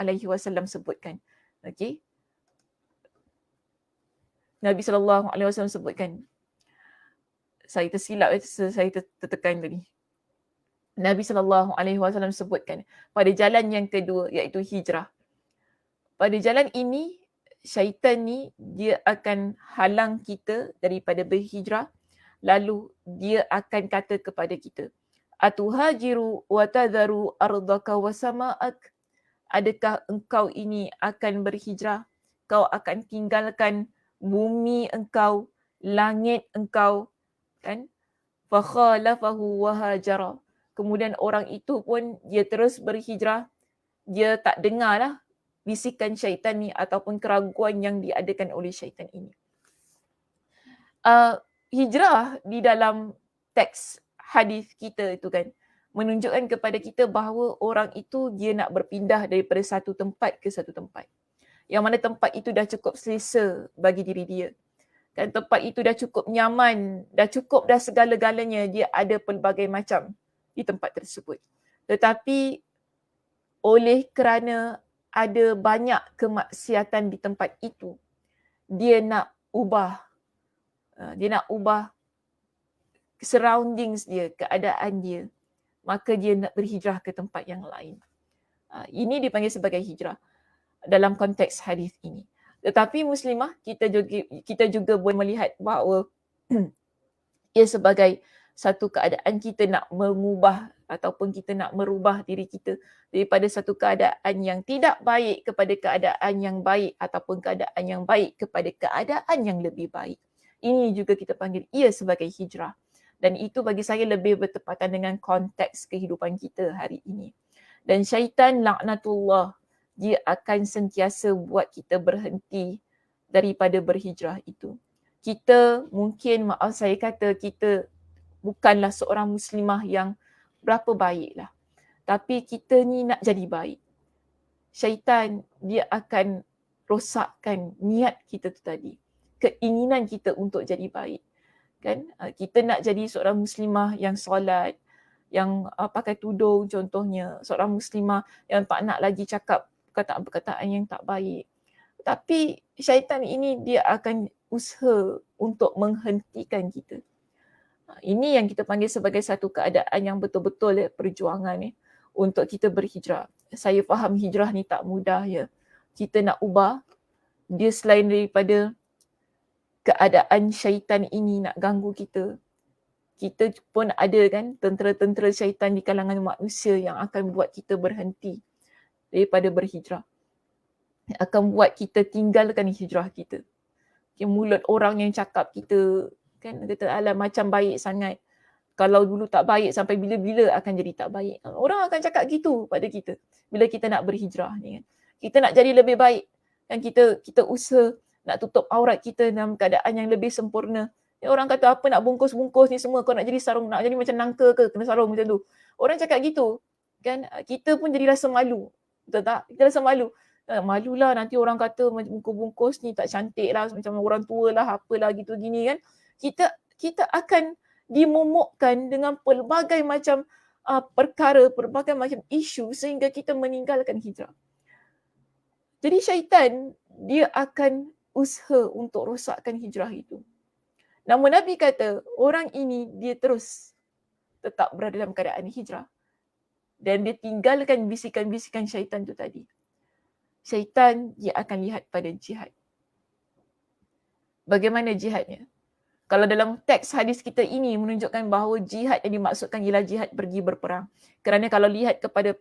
sebutkan. Okey. Nabi SAW sebutkan. Saya tersilap, saya tertekan tadi. Nabi SAW sebutkan pada jalan yang kedua, iaitu hijrah. Pada jalan ini, syaitan ni dia akan halang kita daripada berhijrah, lalu dia akan kata kepada kita, atuhajiru wa tadharu ardaka wa sama'ak, adakah engkau ini akan berhijrah, kau akan tinggalkan bumi engkau, langit engkau, kan? Fa khalafahu wa hajara. Kemudian orang itu pun dia terus berhijrah, dia tak dengarlah bisikan syaitan ni ataupun keraguan yang diadakan oleh syaitan ini. Hijrah di dalam teks hadis kita itu kan menunjukkan kepada kita bahawa orang itu dia nak berpindah daripada satu tempat ke satu tempat. Yang mana tempat itu dah cukup selesa bagi diri dia. Dan tempat itu dah cukup nyaman, dah cukup dah segala-galanya, dia ada pelbagai macam di tempat tersebut. Tetapi oleh kerana ada banyak kemaksiatan di tempat itu, dia nak ubah surroundings dia, keadaan dia, maka dia nak berhijrah ke tempat yang lain. Ini dipanggil sebagai hijrah dalam konteks hadis ini. Tetapi muslimah, kita juga boleh melihat bahawa ia sebagai satu keadaan kita nak mengubah ataupun kita nak merubah diri kita daripada satu keadaan yang tidak baik kepada keadaan yang baik ataupun keadaan yang baik kepada keadaan yang lebih baik. Ini juga kita panggil ia sebagai hijrah. Dan itu bagi saya lebih bertepatan dengan konteks kehidupan kita hari ini. Dan syaitan laknatullah, dia akan sentiasa buat kita berhenti daripada berhijrah itu. Kita mungkin, maaf saya kata, kita bukanlah seorang muslimah yang berapa baik lah. Tapi kita ni nak jadi baik. Syaitan dia akan rosakkan niat kita tu tadi. Keinginan kita untuk jadi baik. Kan? Kita nak jadi seorang muslimah yang solat, yang pakai tudung contohnya. Seorang muslimah yang tak nak lagi cakap perkataan-perkataan yang tak baik. Tapi syaitan ini dia akan usaha untuk menghentikan kita. Ini yang kita panggil sebagai satu keadaan yang betul-betul perjuangan untuk kita berhijrah. Saya faham hijrah ni tak mudah ya. Kita nak ubah, dia selain daripada keadaan syaitan ini nak ganggu kita, kita pun ada kan tentera-tentera syaitan di kalangan manusia yang akan buat kita berhenti daripada berhijrah. Akan buat kita tinggalkan hijrah kita. Mulut orang yang cakap kita kan kata alah macam baik sangat. Kalau dulu tak baik sampai bila-bila akan jadi tak baik. Orang akan cakap gitu pada kita bila kita nak berhijrah ni kan. Kita nak jadi lebih baik dan kita usaha nak tutup aurat kita dalam keadaan yang lebih sempurna. Orang kata apa nak bungkus-bungkus ni semua, kau nak jadi sarung, nak jadi macam nangka ke kena sarung macam tu. Orang cakap gitu kan, kita pun jadi rasa malu. Betul tak? Kita rasa malu. Malulah nanti orang kata bungkus-bungkus ni tak cantik lah, macam orang tua lah, apalah gitu gini kan. Kita akan dimomokkan dengan pelbagai macam perkara, pelbagai macam isu sehingga kita meninggalkan hijrah. Jadi syaitan dia akan usaha untuk rosakkan hijrah itu. Namun Nabi kata orang ini dia terus tetap berada dalam keadaan hijrah. Dan dia tinggalkan bisikan-bisikan syaitan tu tadi. Syaitan dia akan lihat pada jihad. Bagaimana jihadnya? Kalau dalam teks hadis kita ini menunjukkan bahawa jihad yang dimaksudkan ialah jihad pergi berperang. Kerana kalau lihat kepada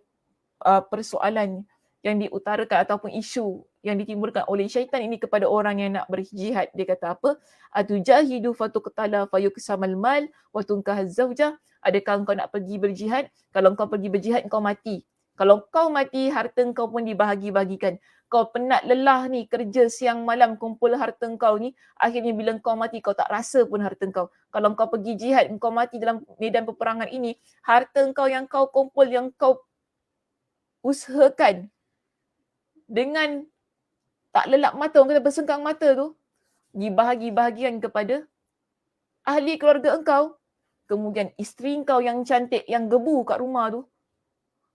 persoalan yang diutarakan ataupun isu yang ditimbulkan oleh syaitan ini kepada orang yang nak berjihad, dia kata apa? Atujahidu fatuqtala fayuksamal mal wa tunkahaz zawjah. Adakah kau nak pergi berjihad? Kalau kau pergi berjihad, kau mati. Kalau kau mati, harta kau pun dibahagi-bahagikan. Kau penat lelah ni, kerja siang malam kumpul harta kau ni, akhirnya bila kau mati, kau tak rasa pun harta kau. Kalau kau pergi jihad, kau mati dalam medan peperangan ini, harta kau yang kau kumpul, yang kau usahakan dengan tak lelap mata, orang kata bersengkang mata tu, dibahagi-bahagikan kepada ahli keluarga engkau. Kemudian isteri engkau yang cantik, yang gebu kat rumah tu,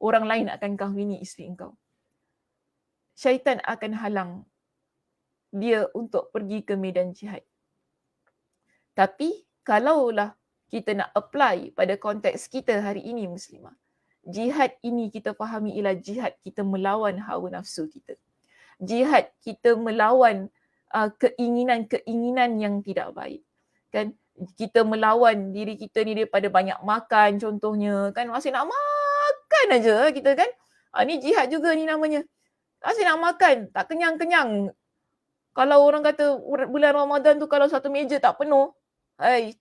orang lain akan kahwini isteri engkau. Syaitan akan halang dia untuk pergi ke medan jihad. Tapi kalaulah kita nak apply pada konteks kita hari ini muslimah, jihad ini kita fahami ialah jihad kita melawan hawa nafsu kita. Jihad kita melawan keinginan-keinginan yang tidak baik. Kan? Kita melawan diri kita ni daripada banyak makan contohnya. Kan masih nak makan aja kita kan. Ni jihad juga ni namanya. Masih nak makan, tak kenyang-kenyang. Kalau orang kata bulan Ramadan tu kalau satu meja tak penuh,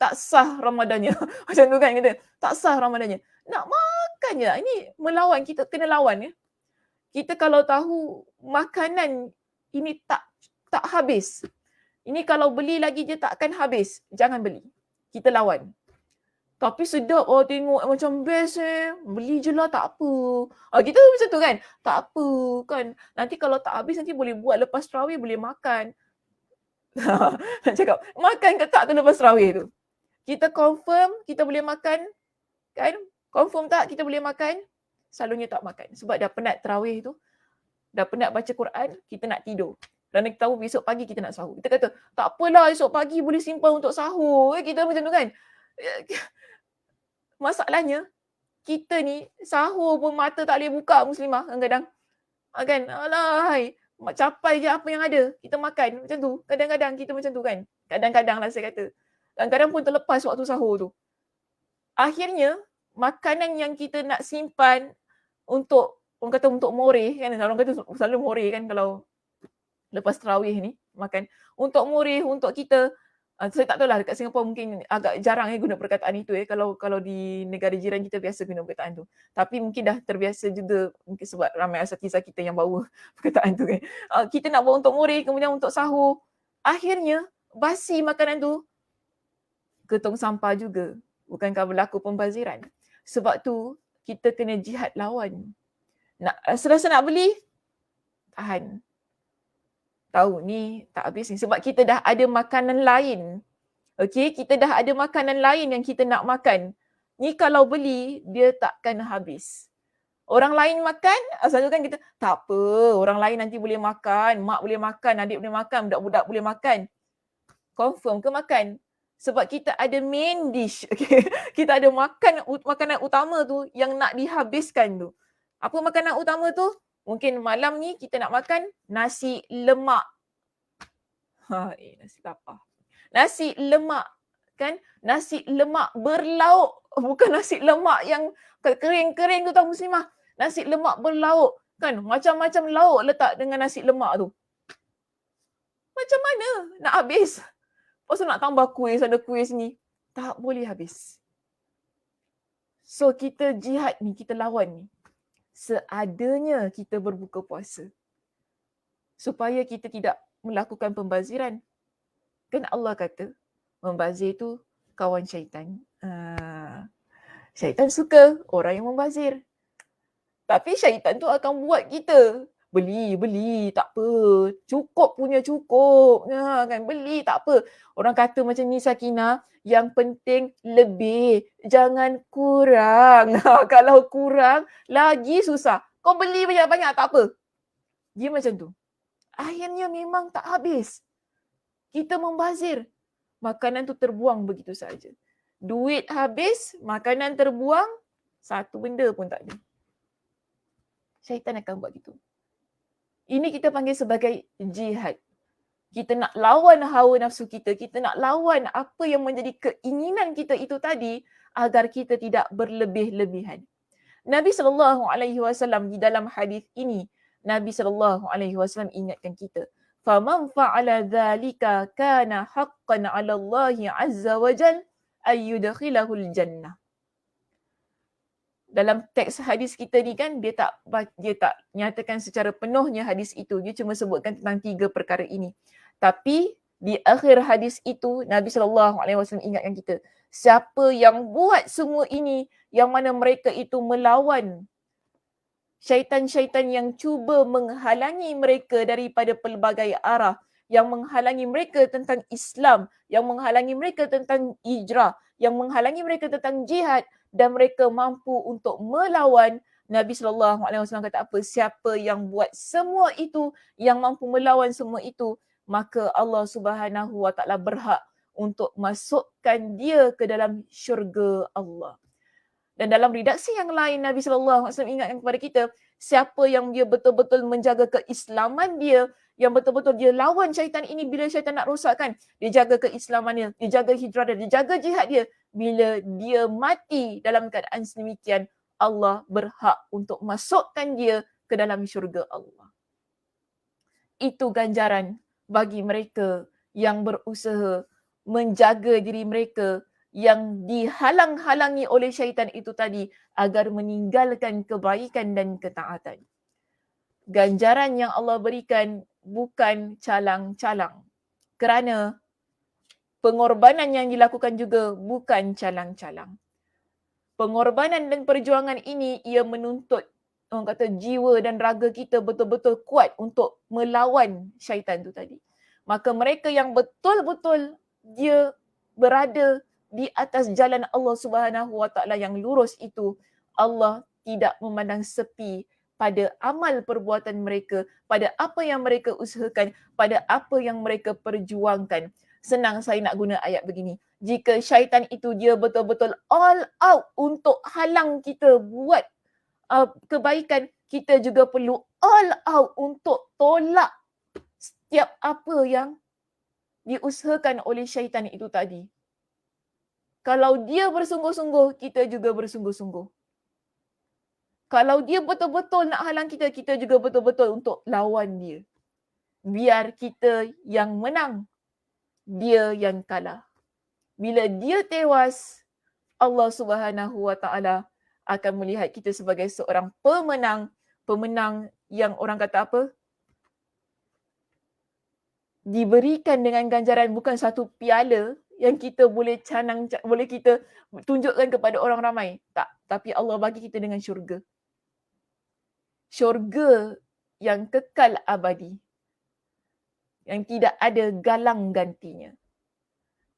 tak sah Ramadannya. Macam tu kan kata, tak sah Ramadannya. Nak makan je. Ini melawan, kita kena lawan ya. Kita kalau tahu makanan ini tak habis. Ini kalau beli lagi dia tak akan habis. Jangan beli. Kita lawan. Tapi sedap, tengok macam best beli je lah tak apa. Kita macam tu kan. Tak apa kan. Nanti kalau tak habis nanti boleh buat lepas tarawih boleh makan. Nak cakap, makan ke tak tu lepas tarawih tu? Kita confirm kita boleh makan kan? Confirm tak kita boleh makan? Selalunya tak makan. Sebab dah penat tarawih tu. Dah penat baca Quran, kita nak tidur. Dan kita tahu besok pagi kita nak sahur. Kita kata, tak apalah esok pagi boleh simpan untuk sahur. Kita macam tu kan. Masalahnya, kita ni sahur pun mata tak boleh buka muslimah kadang-kadang. Kan? Alahai, capai je apa yang ada. Kita makan macam tu. Kadang-kadang kita macam tu kan. Kadang-kadang lah saya kata. Kadang-kadang pun terlepas waktu sahur tu. Akhirnya, makanan yang kita nak simpan untuk, orang kata untuk moreh kan. Orang kata selalu moreh kan kalau lepas tarawih ni makan. Untuk moreh, untuk kita, saya tak tahu lah dekat Singapura mungkin agak jarang guna perkataan itu kalau di negara jiran kita biasa guna perkataan tu. Tapi mungkin dah terbiasa juga mungkin sebab ramai asatizah kita yang bawa perkataan tu kan. Kita nak bawa untuk moreh, kemudian untuk sahur. Akhirnya basi makanan tu ke tong sampah juga. Bukankah berlaku pembaziran? Sebab tu kita kena jihad lawan. Serasa nak beli, tahan. Tahu ni tak habis ni sebab kita dah ada makanan lain. Okey, kita dah ada makanan lain yang kita nak makan. Ni kalau beli dia takkan habis. Orang lain makan, selalu kan kita tak apa, orang lain nanti boleh makan, mak boleh makan, adik boleh makan, budak-budak boleh makan. Confirm ke makan? Sebab kita ada main dish. Okay? Kita ada makanan utama tu yang nak dihabiskan tu. Apa makanan utama tu? Mungkin malam ni kita nak makan nasi lemak. Nasi lapar. Nasi lemak kan? Nasi lemak berlauk. Bukan nasi lemak yang kering-kering tu tahu muslimah. Nasi lemak berlauk kan? Macam-macam lauk letak dengan nasi lemak tu. Macam mana nak habis? Lepas tu nak tambah kuih sana kuih sini. Tak boleh habis. So kita jihad ni, kita lawan ni. Seadanya kita berbuka puasa. Supaya kita tidak melakukan pembaziran. Kan Allah kata, membazir tu kawan syaitan. Syaitan suka orang yang membazir. Tapi syaitan tu akan buat kita beli, tak apa. Cukup punya cukup. Kan beli, tak apa. Orang kata macam ni Sakinah, yang penting lebih, jangan kurang. Kalau kurang, lagi susah. Kau beli banyak-banyak, tak apa. Dia macam tu. Akhirnya memang tak habis. Kita membazir. Makanan tu terbuang begitu saja. Duit habis, makanan terbuang, satu benda pun tak ada. Syaitan akan buat gitu. Ini kita panggil sebagai jihad. Kita nak lawan hawa nafsu kita. Kita nak lawan apa yang menjadi keinginan kita itu tadi agar kita tidak berlebih-lebihan. Nabi SAW di dalam hadis ini, Nabi SAW ingatkan kita. فَمَنْ فَعَلَ ذَلِكَ كَانَ حَقًّا عَلَى اللَّهِ عَزَّ وَجَلَّ أَنْ يُدْخِلَهُ الْجَنَّةِ. dalam teks hadis kita ni kan dia tak nyatakan secara penuhnya hadis itu. Dia cuma sebutkan tentang 3 perkara ini. Tapi di akhir hadis itu Nabi SAW ingatkan kita, siapa yang buat semua ini, yang mana mereka itu melawan syaitan-syaitan yang cuba menghalangi mereka daripada pelbagai arah, yang menghalangi mereka tentang Islam, yang menghalangi mereka tentang hijrah, yang menghalangi mereka tentang jihad, dan mereka mampu untuk melawan. Nabi SAW kata apa? Siapa yang buat semua itu, yang mampu melawan semua itu, maka Allah Subhanahu Wa Taala berhak untuk masukkan dia ke dalam syurga Allah. Dan dalam redaksi yang lain, Nabi SAW ingatkan kepada kita, siapa yang dia betul-betul menjaga keislaman dia, yang betul-betul dia lawan syaitan ini bila syaitan nak rosakkan, dia jaga keislaman dia, dia jaga hijrah dia, dia jaga jihad dia. Bila dia mati dalam keadaan sedemikian, Allah berhak untuk masukkan dia ke dalam syurga Allah. Itu ganjaran bagi mereka yang berusaha menjaga diri mereka yang dihalang-halangi oleh syaitan itu tadi agar meninggalkan kebaikan dan ketaatan. Ganjaran yang Allah berikan bukan calang-calang. Kerana pengorbanan yang dilakukan juga bukan calang-calang. Pengorbanan dan perjuangan ini ia menuntut orang kata jiwa dan raga kita betul-betul kuat untuk melawan syaitan tu tadi. Maka mereka yang betul-betul dia berada di atas jalan Allah Subhanahu Wa Taala yang lurus itu, Allah tidak memandang sepi pada amal perbuatan mereka, pada apa yang mereka usahakan, pada apa yang mereka perjuangkan. Senang saya nak guna ayat begini. Jika syaitan itu dia betul-betul all out untuk halang kita buat kebaikan, kita juga perlu all out untuk tolak setiap apa yang diusahakan oleh syaitan itu tadi. Kalau dia bersungguh-sungguh, kita juga bersungguh-sungguh. Kalau dia betul-betul nak halang kita, kita juga betul-betul untuk lawan dia. Biar kita yang menang, dia yang kalah. Bila dia tewas, Allah Subhanahu Wa Taala akan melihat kita sebagai seorang pemenang, pemenang yang orang kata apa? Diberikan dengan ganjaran bukan satu piala yang kita boleh boleh kita tunjukkan kepada orang ramai. Tak, tapi Allah bagi kita dengan syurga. Syurga yang kekal abadi. Yang tidak ada galang gantinya.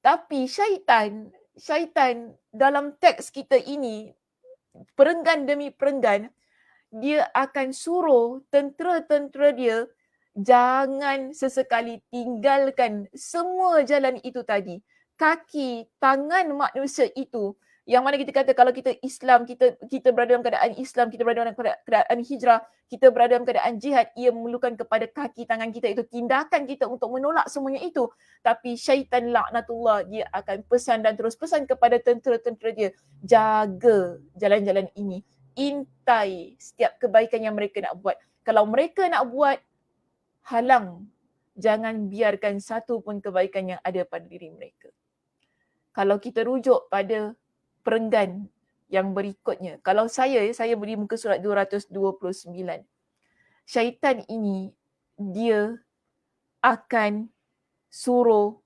Tapi syaitan dalam teks kita ini, perenggan demi perenggan, dia akan suruh tentera-tentera dia jangan sesekali tinggalkan semua jalan itu tadi. Kaki, tangan manusia itu, yang mana kita kata kalau kita Islam, kita berada dalam keadaan Islam, kita berada dalam keadaan hijrah, kita berada dalam keadaan jihad, ia memerlukan kepada kaki, tangan kita itu, tindakan kita untuk menolak semuanya itu. Tapi syaitan laknatullah, dia akan pesan dan terus pesan kepada tentera-tentera dia, jaga jalan-jalan ini, intai setiap kebaikan yang mereka nak buat. Kalau mereka nak buat, halang. Jangan biarkan satu pun kebaikan yang ada pada diri mereka. Kalau kita rujuk pada perenggan yang berikutnya. Kalau saya beri muka surat 229. Syaitan ini, dia akan suruh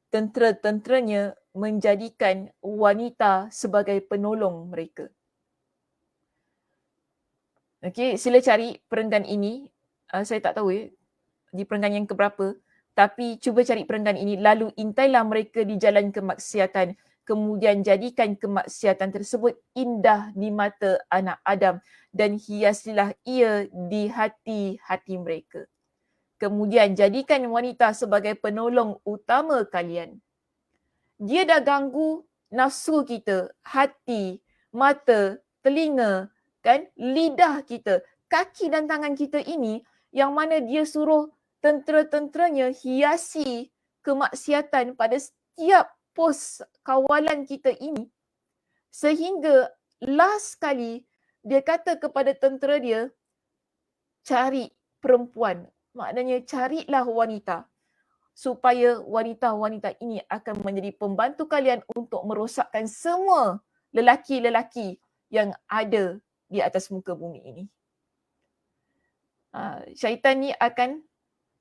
tentera-tenteranya menjadikan wanita sebagai penolong mereka. Okey, sila cari perenggan ini. Saya tak tahu di perenggan yang keberapa. Tapi cuba cari perenggan ini, lalu intailah mereka di jalan kemaksiatan. Kemudian jadikan kemaksiatan tersebut indah di mata anak Adam dan hiasilah ia di hati-hati mereka. Kemudian jadikan wanita sebagai penolong utama kalian. Dia dah ganggu nafsu kita, hati, mata, telinga, kan, lidah kita, kaki dan tangan kita ini, yang mana dia suruh tentera-tenteranya hiasi kemaksiatan pada setiap pos kawalan kita ini, sehingga last kali dia kata kepada tentera dia, cari perempuan, maknanya carilah wanita, supaya wanita-wanita ini akan menjadi pembantu kalian untuk merosakkan semua lelaki-lelaki yang ada di atas muka bumi ini. Syaitan ni akan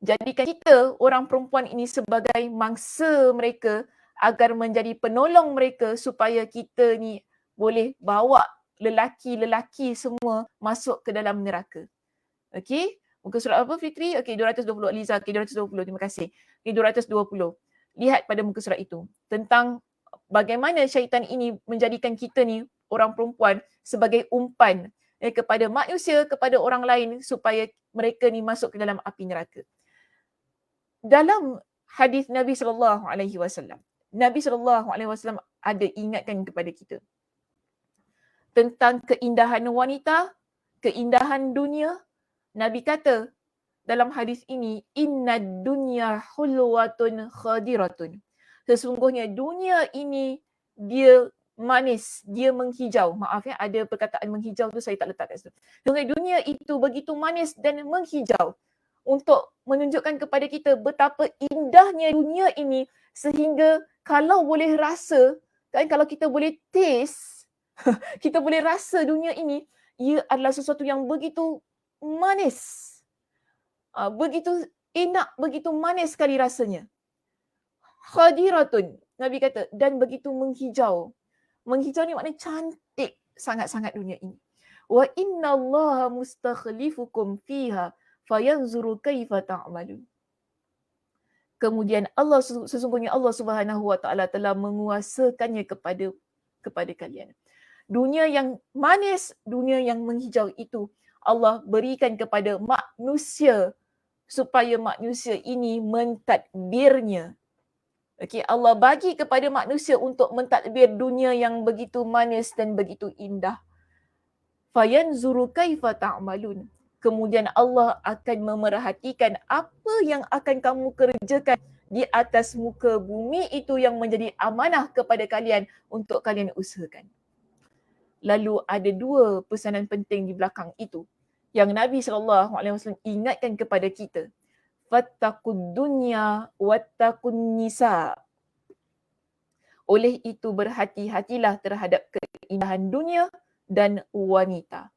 jadikan kita orang perempuan ini sebagai mangsa mereka agar menjadi penolong mereka supaya kita ni boleh bawa lelaki-lelaki semua masuk ke dalam neraka. Okey, muka surat apa Fitri? Okey, 220 Aliza. Okey, 220. Terima kasih. Okey, 220. Lihat pada muka surat itu tentang bagaimana syaitan ini menjadikan kita ni orang perempuan sebagai umpan kepada manusia, kepada orang lain supaya mereka ni masuk ke dalam api neraka. Dalam hadis Nabi SAW, Nabi SAW ada ingatkan kepada kita tentang keindahan wanita, keindahan dunia. Nabi kata dalam hadis ini, inna dunya hulwatun khadiratun. Sesungguhnya dunia ini dia manis, dia menghijau. Maaf ya, ada perkataan menghijau tu saya tak letak kat situ. Sesungguhnya dunia itu begitu manis dan menghijau untuk menunjukkan kepada kita betapa indahnya dunia ini sehingga kalau boleh rasa, kan, kalau kita boleh taste, kita boleh rasa dunia ini, ia adalah sesuatu yang begitu manis. Begitu enak, begitu manis sekali rasanya. Khadiratun, Nabi kata, dan begitu menghijau. Menghijau ni maknanya cantik sangat-sangat dunia ini. Wa inna Allaha mustakhlifukum fiha fayanzuru kaifa ta'malun. Kemudian sesungguhnya Allah Subhanahu wa taala telah menguasakannya kepada kalian. Dunia yang manis, dunia yang menghijau itu Allah berikan kepada manusia supaya manusia ini mentadbirnya. Okey, Allah bagi kepada manusia untuk mentadbir dunia yang begitu manis dan begitu indah. Fayanzuru kaifa ta'malun. Kemudian Allah akan memerhatikan apa yang akan kamu kerjakan di atas muka bumi itu yang menjadi amanah kepada kalian untuk kalian usahakan. Lalu ada dua pesanan penting di belakang itu yang Nabi SAW ingatkan kepada kita. Fattaqud dunya wattaqun nisa. Oleh itu berhati-hatilah terhadap keindahan dunia dan wanita.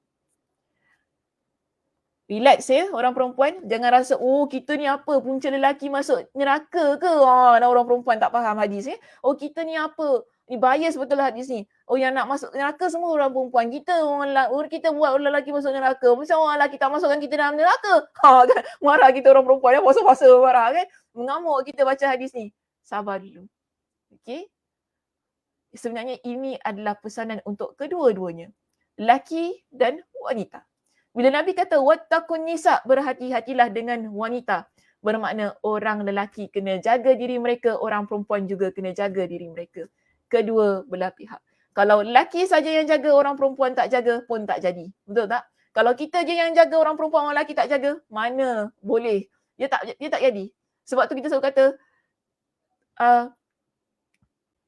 Relax ya orang perempuan. Jangan rasa, oh kita ni apa, punca lelaki masuk neraka ke? Dan orang perempuan tak faham hadis ya. Oh kita ni apa? Ni bias betul lah hadis ni. Oh yang nak masuk neraka semua orang perempuan. Kita buat orang lelaki masuk neraka. Macam orang lelaki tak masukkan kita dalam neraka. Kan? Marah kita orang perempuan. Puasa-puasa marah kan. Mengamuk kita baca hadis ni. Sabar dulu. Okey. Sebenarnya ini adalah pesanan untuk kedua-duanya. Lelaki dan wanita. Bila Nabi kata wattaqun nisa, berhati-hatilah dengan wanita, bermakna orang lelaki kena jaga diri mereka, orang perempuan juga kena jaga diri mereka. Kedua belah pihak. Kalau lelaki saja yang jaga, orang perempuan tak jaga pun tak jadi. Betul tak? Kalau kita je yang jaga, orang perempuan, orang lelaki tak jaga, mana boleh. Dia tak jadi. Sebab tu kita selalu kata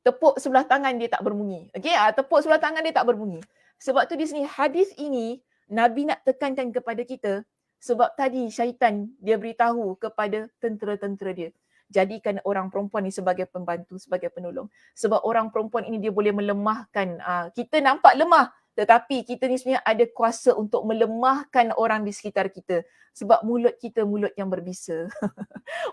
tepuk sebelah tangan dia tak berbunyi. Okey, tepuk sebelah tangan dia tak berbunyi. Sebab tu di sini hadis ini Nabi nak tekankan kepada kita sebab tadi syaitan dia beritahu kepada tentera-tentera dia. Jadikan orang perempuan ni sebagai pembantu, sebagai penolong. Sebab orang perempuan ini dia boleh melemahkan. Kita nampak lemah tetapi kita ni sebenarnya ada kuasa untuk melemahkan orang di sekitar kita. Sebab mulut kita mulut yang berbisa.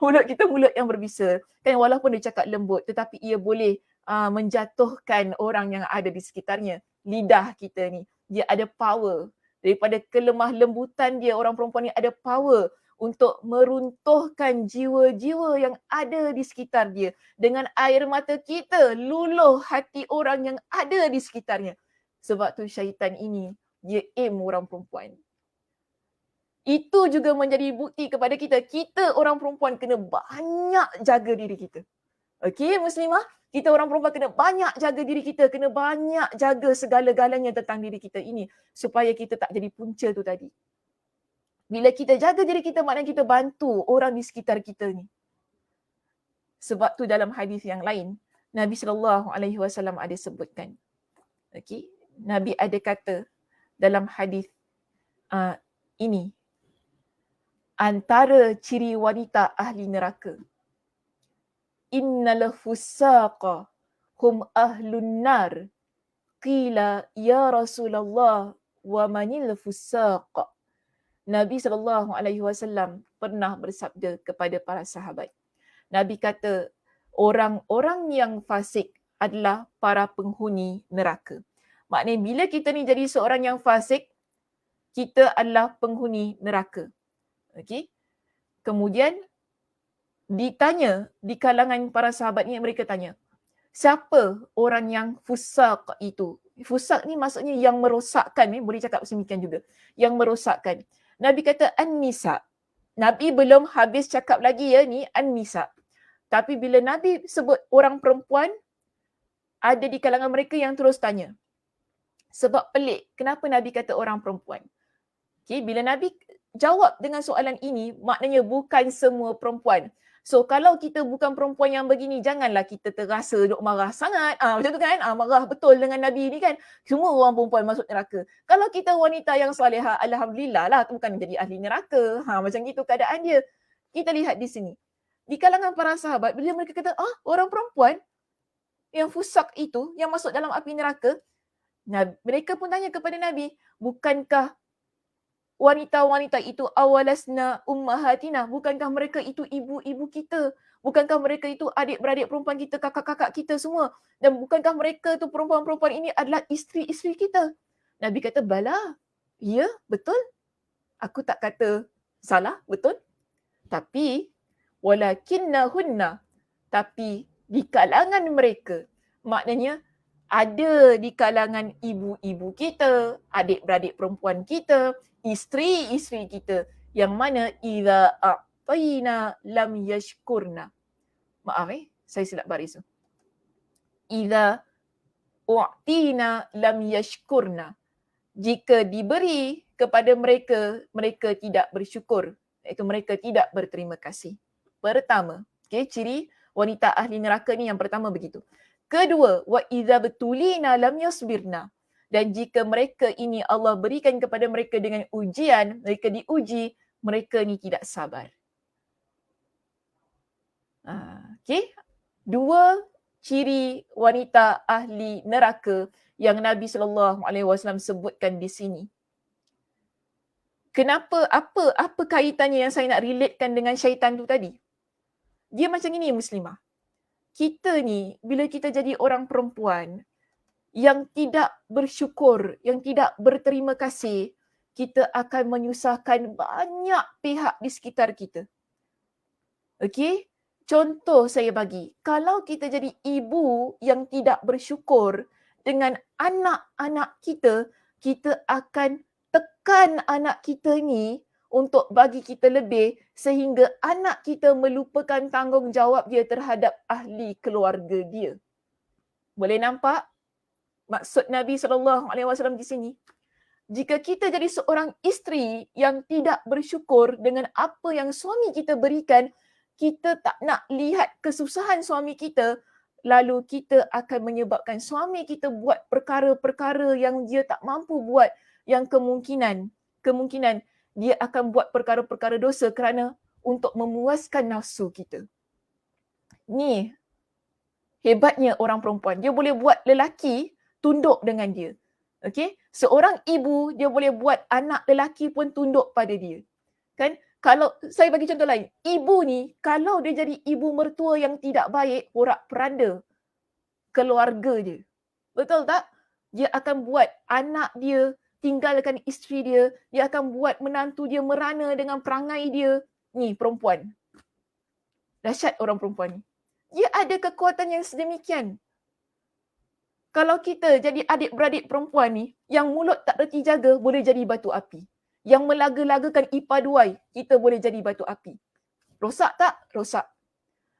Mulut kita mulut yang berbisa. Kan walaupun dia cakap lembut tetapi ia boleh menjatuhkan orang yang ada di sekitarnya. Lidah kita ni dia ada power. Daripada kelemah lembutan dia, orang perempuan ni ada power untuk meruntuhkan jiwa-jiwa yang ada di sekitar dia. Dengan air mata kita, luluh hati orang yang ada di sekitarnya. Sebab tu syaitan ini, dia aim orang perempuan. Itu juga menjadi bukti kepada kita. Kita orang perempuan kena banyak jaga diri kita. Okey muslimah? Kita orang perempuan kena banyak jaga diri kita, kena banyak jaga segala-galanya tentang diri kita ini supaya kita tak jadi punca tu tadi. Bila kita jaga diri kita, maknanya kita bantu orang di sekitar kita ni. Sebab tu dalam hadis yang lain, Nabi SAW ada sebutkan. Okey, Nabi ada kata dalam hadis ini, antara ciri wanita ahli neraka, innal fusaqa hum ahlun nar qila ya Rasulullah wa manil fusaq. Nabi SAW pernah bersabda kepada para sahabat. Nabi kata, orang-orang yang fasik adalah para penghuni neraka. Maknanya bila kita ni jadi seorang yang fasik, kita adalah penghuni neraka. Okey. Kemudian ditanya di kalangan para sahabat ni, mereka tanya, siapa orang yang fusaq itu? Fusaq ni maksudnya yang merosakkan, boleh cakap semikian juga. Yang merosakkan. Nabi kata an-nisa. Nabi belum habis cakap lagi ya ni an-nisa. Tapi bila Nabi sebut orang perempuan, ada di kalangan mereka yang terus tanya. Sebab pelik, kenapa Nabi kata orang perempuan? Okay, bila Nabi jawab dengan soalan ini, maknanya bukan semua perempuan. So kalau kita bukan perempuan yang begini, janganlah kita terasa duk marah sangat. Macam tu kan? Marah betul dengan Nabi ni kan? Semua orang perempuan masuk neraka. Kalau kita wanita yang salihah, alhamdulillah lah, bukan jadi ahli neraka. Macam gitu keadaan dia. Kita lihat di sini. Di kalangan para sahabat, bila mereka kata, orang perempuan yang fusak itu, yang masuk dalam api neraka, mereka pun tanya kepada Nabi, bukankah wanita-wanita itu awalasna ummahatina? Bukankah mereka itu ibu-ibu kita? Bukankah mereka itu adik-beradik perempuan kita, kakak-kakak kita semua? Dan bukankah mereka tu perempuan-perempuan ini adalah isteri-isteri kita? Nabi kata, bala. Ya, betul. Aku tak kata salah, betul. Tapi, walakinnahunna. Tapi, di kalangan mereka, maknanya ada di kalangan ibu-ibu kita, adik-beradik perempuan kita, isteri-isteri kita, yang mana idza a'tayna lam yashkurna. Maaf saya silap baris tu. Idza u'tina lam yashkurna. Jika diberi kepada mereka, mereka tidak bersyukur, iaitu mereka tidak berterima kasih. Pertama, ciri wanita ahli neraka ni yang pertama begitu. Kedua, wa idza betulina lam yasbirna. Dan jika mereka ini Allah berikan kepada mereka dengan ujian, mereka diuji, mereka ni tidak sabar. Okey. Dua ciri wanita ahli neraka yang Nabi SAW sebutkan di sini. Kenapa, apa kaitannya yang saya nak relatekan dengan syaitan tu tadi? Dia macam ini muslimah. Kita ni bila kita jadi orang perempuan yang tidak bersyukur, yang tidak berterima kasih, kita akan menyusahkan banyak pihak di sekitar kita. Okey? Contoh saya bagi, kalau kita jadi ibu yang tidak bersyukur dengan anak-anak kita, kita akan tekan anak kita ni untuk bagi kita lebih sehingga anak kita melupakan tanggungjawab dia terhadap ahli keluarga dia. Boleh nampak maksud Nabi SAW di sini? Jika kita jadi seorang isteri yang tidak bersyukur dengan apa yang suami kita berikan, kita tak nak lihat kesusahan suami kita, lalu kita akan menyebabkan suami kita buat perkara-perkara yang dia tak mampu buat, yang kemungkinan dia akan buat perkara-perkara dosa kerana untuk memuaskan nafsu kita. Ni hebatnya orang perempuan. Dia boleh buat lelaki tunduk dengan dia. Okey? Seorang ibu, dia boleh buat anak lelaki pun tunduk pada dia. Kan? Kalau saya bagi contoh lain, ibu ni kalau dia jadi ibu mertua yang tidak baik, porak-peranda keluarga dia. Betul tak? Dia akan buat anak dia tinggalkan isteri dia, dia akan buat menantu dia merana dengan perangai dia. Ni perempuan. Dahsyat orang perempuan ni. Dia ada kekuatan yang sedemikian. Kalau kita jadi adik-beradik perempuan ni, yang mulut tak reti jaga, boleh jadi batu api. Yang melaga-lagakan ipaduai, kita boleh jadi batu api. Rosak tak? Rosak.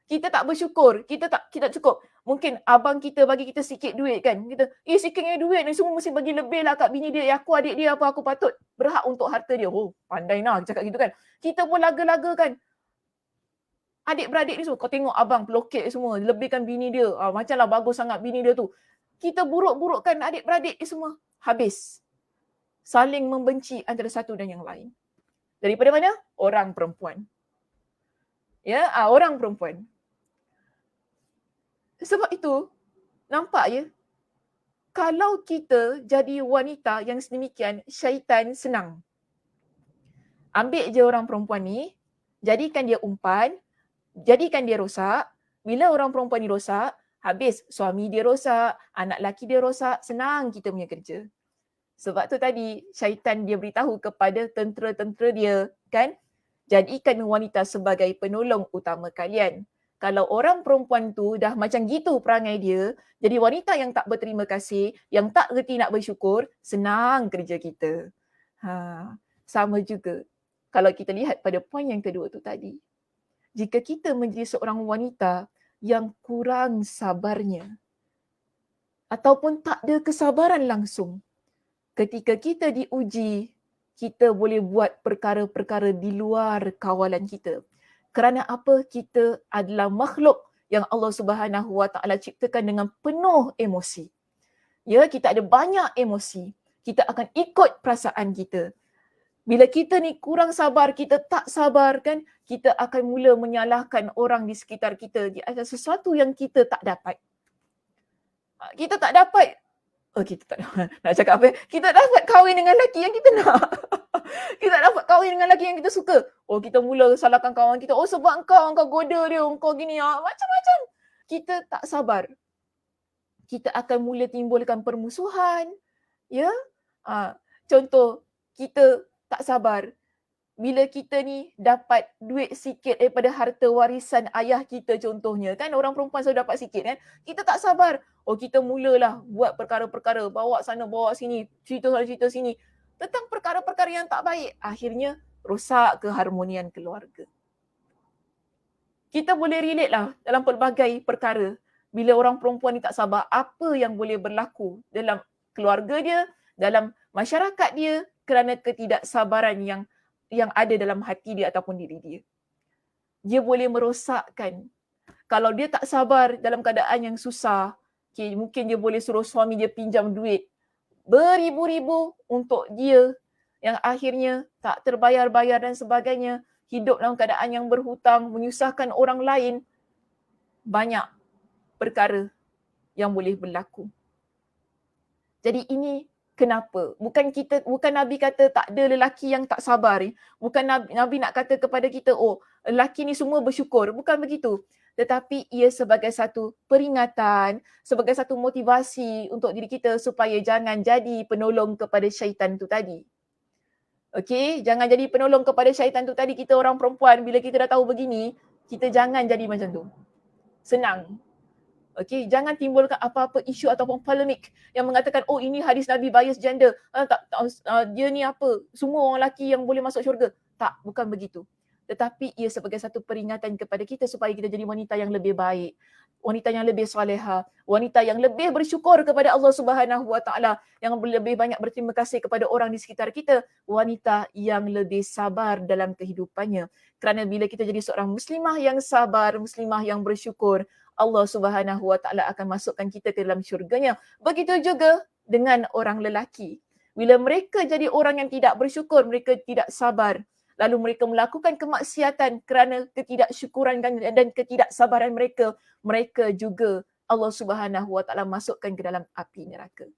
Kita tak bersyukur, kita tak cukup. Mungkin abang kita bagi kita sikit duit kan. Kita, sikitnya duit ni semua mesti bagi lebih lah kat bini dia. Aku adik dia apa, aku patut berhak untuk harta dia. Oh, pandai nak cakap gitu kan. Kita pun laga-lagakan. Adik-beradik ni semua, kau tengok abang pelokek semua, lebihkan bini dia. Macamlah bagus sangat bini dia tu. Kita buruk-burukkan adik-beradik ni semua. Habis. Saling membenci antara satu dan yang lain. Daripada mana? Orang perempuan. Ya, orang perempuan. Sebab itu, nampak ya, Kalau kita jadi wanita yang sedemikian, syaitan senang. Ambil je orang perempuan ni, jadikan dia umpan, jadikan dia rosak. Bila orang perempuan ni rosak, habis suami dia rosak, anak lelaki dia rosak, senang kita punya kerja. Sebab tu tadi syaitan dia beritahu kepada tentera-tentera dia, kan? Jadikan wanita sebagai penolong utama kalian. Kalau orang perempuan tu dah macam gitu perangai dia, jadi wanita yang tak berterima kasih, yang tak reti nak bersyukur, senang kerja kita. Sama juga kalau kita lihat pada poin yang kedua tu tadi. Jika kita menjadi seorang wanita yang kurang sabarnya ataupun tak ada kesabaran langsung, ketika kita diuji, kita boleh buat perkara-perkara di luar kawalan kita. Kerana apa? Kita adalah makhluk yang Allah Subhanahu Wa Taala ciptakan dengan penuh emosi. Ya, kita ada banyak emosi. Kita akan ikut perasaan kita. Bila kita ni kurang sabar, kita tak sabar kan, kita akan mula menyalahkan orang di sekitar kita di atas sesuatu yang kita tak dapat. Kita tak dapat. Kita tak nak cakap apa? Kita dapat kahwin dengan lelaki yang kita nak. Kita dapat kahwin dengan lelaki yang kita suka. Kita mula salahkan kawan kita. Sebab kau goda dia, kau gini. Macam-macam. Kita tak sabar. Kita akan mula timbulkan permusuhan. Ya. Contoh, kita tak sabar. Bila kita ni dapat duit sikit daripada harta warisan ayah kita contohnya, kan orang perempuan selalu dapat sikit kan, kita tak sabar. Kita mulalah buat perkara-perkara, bawa sana bawa sini, cerita sana cerita sini, tentang perkara-perkara yang tak baik. Akhirnya rosak keharmonian keluarga. Kita boleh relate lah dalam pelbagai perkara. Bila orang perempuan ni tak sabar, apa yang boleh berlaku dalam keluarga dia, dalam masyarakat dia, kerana ketidaksabaran yang ada dalam hati dia ataupun diri dia. Dia boleh merosakkan. Kalau dia tak sabar dalam keadaan yang susah, mungkin dia boleh suruh suami dia pinjam duit beribu-ribu untuk dia yang akhirnya tak terbayar-bayar dan sebagainya, hidup dalam keadaan yang berhutang, menyusahkan orang lain. Banyak perkara yang boleh berlaku. Jadi ini kenapa? Bukan Nabi kata tak ada lelaki yang tak sabar. Bukan Nabi nak kata kepada kita, lelaki ni semua bersyukur. Bukan begitu. Tetapi ia sebagai satu peringatan, sebagai satu motivasi untuk diri kita supaya jangan jadi penolong kepada syaitan tu tadi. Jangan jadi penolong kepada syaitan tu tadi. Kita orang perempuan, bila kita dah tahu begini, kita jangan jadi macam tu. Senang. Jangan timbulkan apa-apa isu ataupun polemik yang mengatakan ini hadis Nabi bias gender. Dia ni apa? Semua orang lelaki yang boleh masuk syurga. Tak, bukan begitu. Tetapi ia sebagai satu peringatan kepada kita supaya kita jadi wanita yang lebih baik, wanita yang lebih soleha, wanita yang lebih bersyukur kepada Allah Subhanahu Wa Taala, yang lebih banyak berterima kasih kepada orang di sekitar kita, wanita yang lebih sabar dalam kehidupannya. Kerana bila kita jadi seorang muslimah yang sabar, muslimah yang bersyukur, Allah Subhanahu Wa Taala akan masukkan kita ke dalam syurganya. Begitu juga dengan orang lelaki. Bila mereka jadi orang yang tidak bersyukur, mereka tidak sabar, lalu mereka melakukan kemaksiatan kerana ketidaksyukuran dan ketidaksabaran mereka, mereka juga Allah Subhanahu Wa Taala masukkan ke dalam api neraka.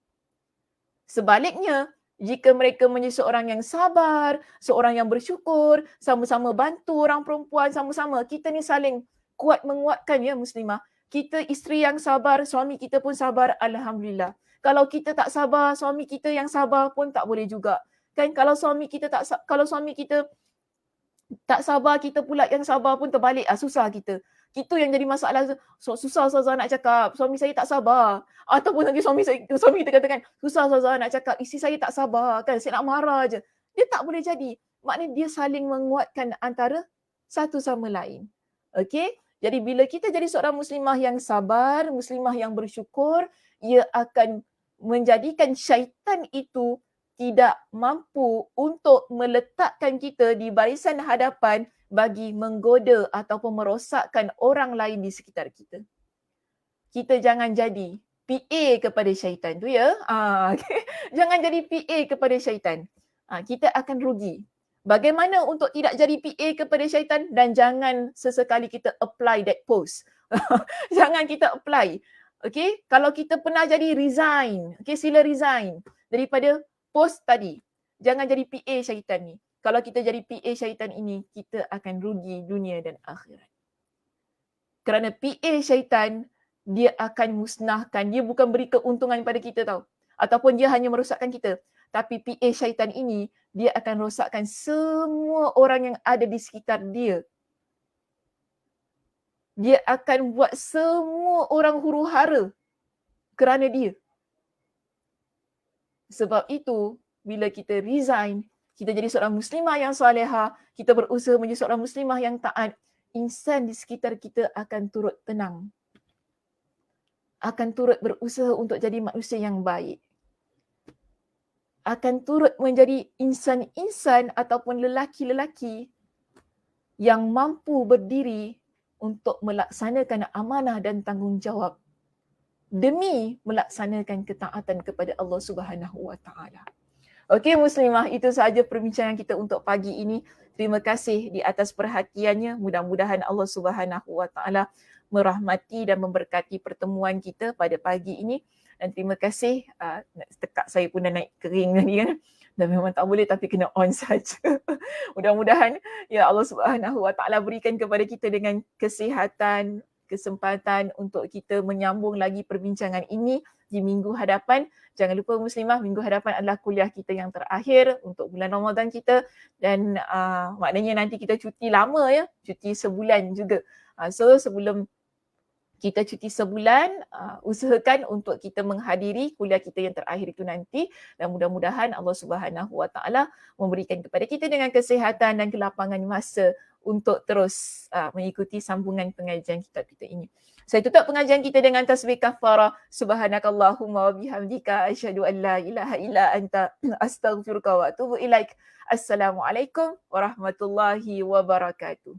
Sebaliknya, jika mereka menjadi seorang yang sabar, seorang yang bersyukur, sama-sama bantu orang perempuan, sama-sama kita ni saling kuat menguatkan ya muslimah. Kita isteri yang sabar, suami kita pun sabar, alhamdulillah. Kalau kita tak sabar, suami kita yang sabar pun tak boleh juga. Kan kalau suami kita tak sabar, kita pula yang sabar pun terbalik, susah kita. Itu yang jadi masalah. Susah Ustazah nak cakap, suami saya tak sabar. Ataupun nanti suami kita katakan, susah Ustazah nak cakap, isteri saya tak sabar kan, saya nak marah je. Dia tak boleh jadi. Maknanya dia saling menguatkan antara satu sama lain. Jadi bila kita jadi seorang muslimah yang sabar, muslimah yang bersyukur, ia akan menjadikan syaitan itu tidak mampu untuk meletakkan kita di barisan hadapan bagi menggoda ataupun merosakkan orang lain di sekitar kita. Kita jangan jadi PA kepada syaitan tu ya. Jangan jadi PA kepada syaitan. Kita akan rugi. Bagaimana untuk tidak jadi PA kepada syaitan, dan jangan sesekali kita apply that post. Jangan kita apply. Okay, kalau kita pernah jadi resign, okay, sila resign daripada post tadi. Jangan jadi PA syaitan ni. Kalau kita jadi PA syaitan ini, kita akan rugi dunia dan akhirat. Kerana PA syaitan, dia akan musnahkan. Dia bukan beri keuntungan pada kita tau. Ataupun dia hanya merosakkan kita. Tapi PA syaitan ini, dia akan rosakkan semua orang yang ada di sekitar dia. Dia akan buat semua orang huru-hara kerana dia. Sebab itu, bila kita resign, kita jadi seorang muslimah yang salihah, kita berusaha menjadi seorang muslimah yang taat, insan di sekitar kita akan turut tenang. Akan turut berusaha untuk jadi manusia yang baik. Akan turut menjadi insan-insan ataupun lelaki-lelaki yang mampu berdiri untuk melaksanakan amanah dan tanggungjawab demi melaksanakan ketaatan kepada Allah Subhanahu Wa Taala. Okey muslimah, itu sahaja perbincangan kita untuk pagi ini. Terima kasih di atas perhatiannya. Mudah-mudahan Allah Subhanahu Wa Taala merahmati dan memberkati pertemuan kita pada pagi ini. Dan terima kasih, tekak saya pun dah naik kering tadi kan. Dan memang tak boleh tapi kena on saja. Mudah-mudahan ya Allah Subhanahu Wa Taala berikan kepada kita dengan kesihatan, kesempatan untuk kita menyambung lagi perbincangan ini di minggu hadapan. Jangan lupa muslimah, minggu hadapan adalah kuliah kita yang terakhir untuk bulan Ramadan kita dan maknanya nanti kita cuti lama ya, cuti sebulan juga. So sebelum kita cuti sebulan, usahakan untuk kita menghadiri kuliah kita yang terakhir itu nanti dan mudah-mudahan Allah Subhanahu Wa Taala memberikan kepada kita dengan kesihatan dan kelapangan masa untuk terus mengikuti sambungan pengajian kitab kita ini. Saya tutup pengajian kita dengan tasbih kafarah. Subhanakallahumma wa bihamdika asyhadu an la ilaha illa anta astaghfiruka wa atubu ilaik. Assalamualaikum warahmatullahi wabarakatuh.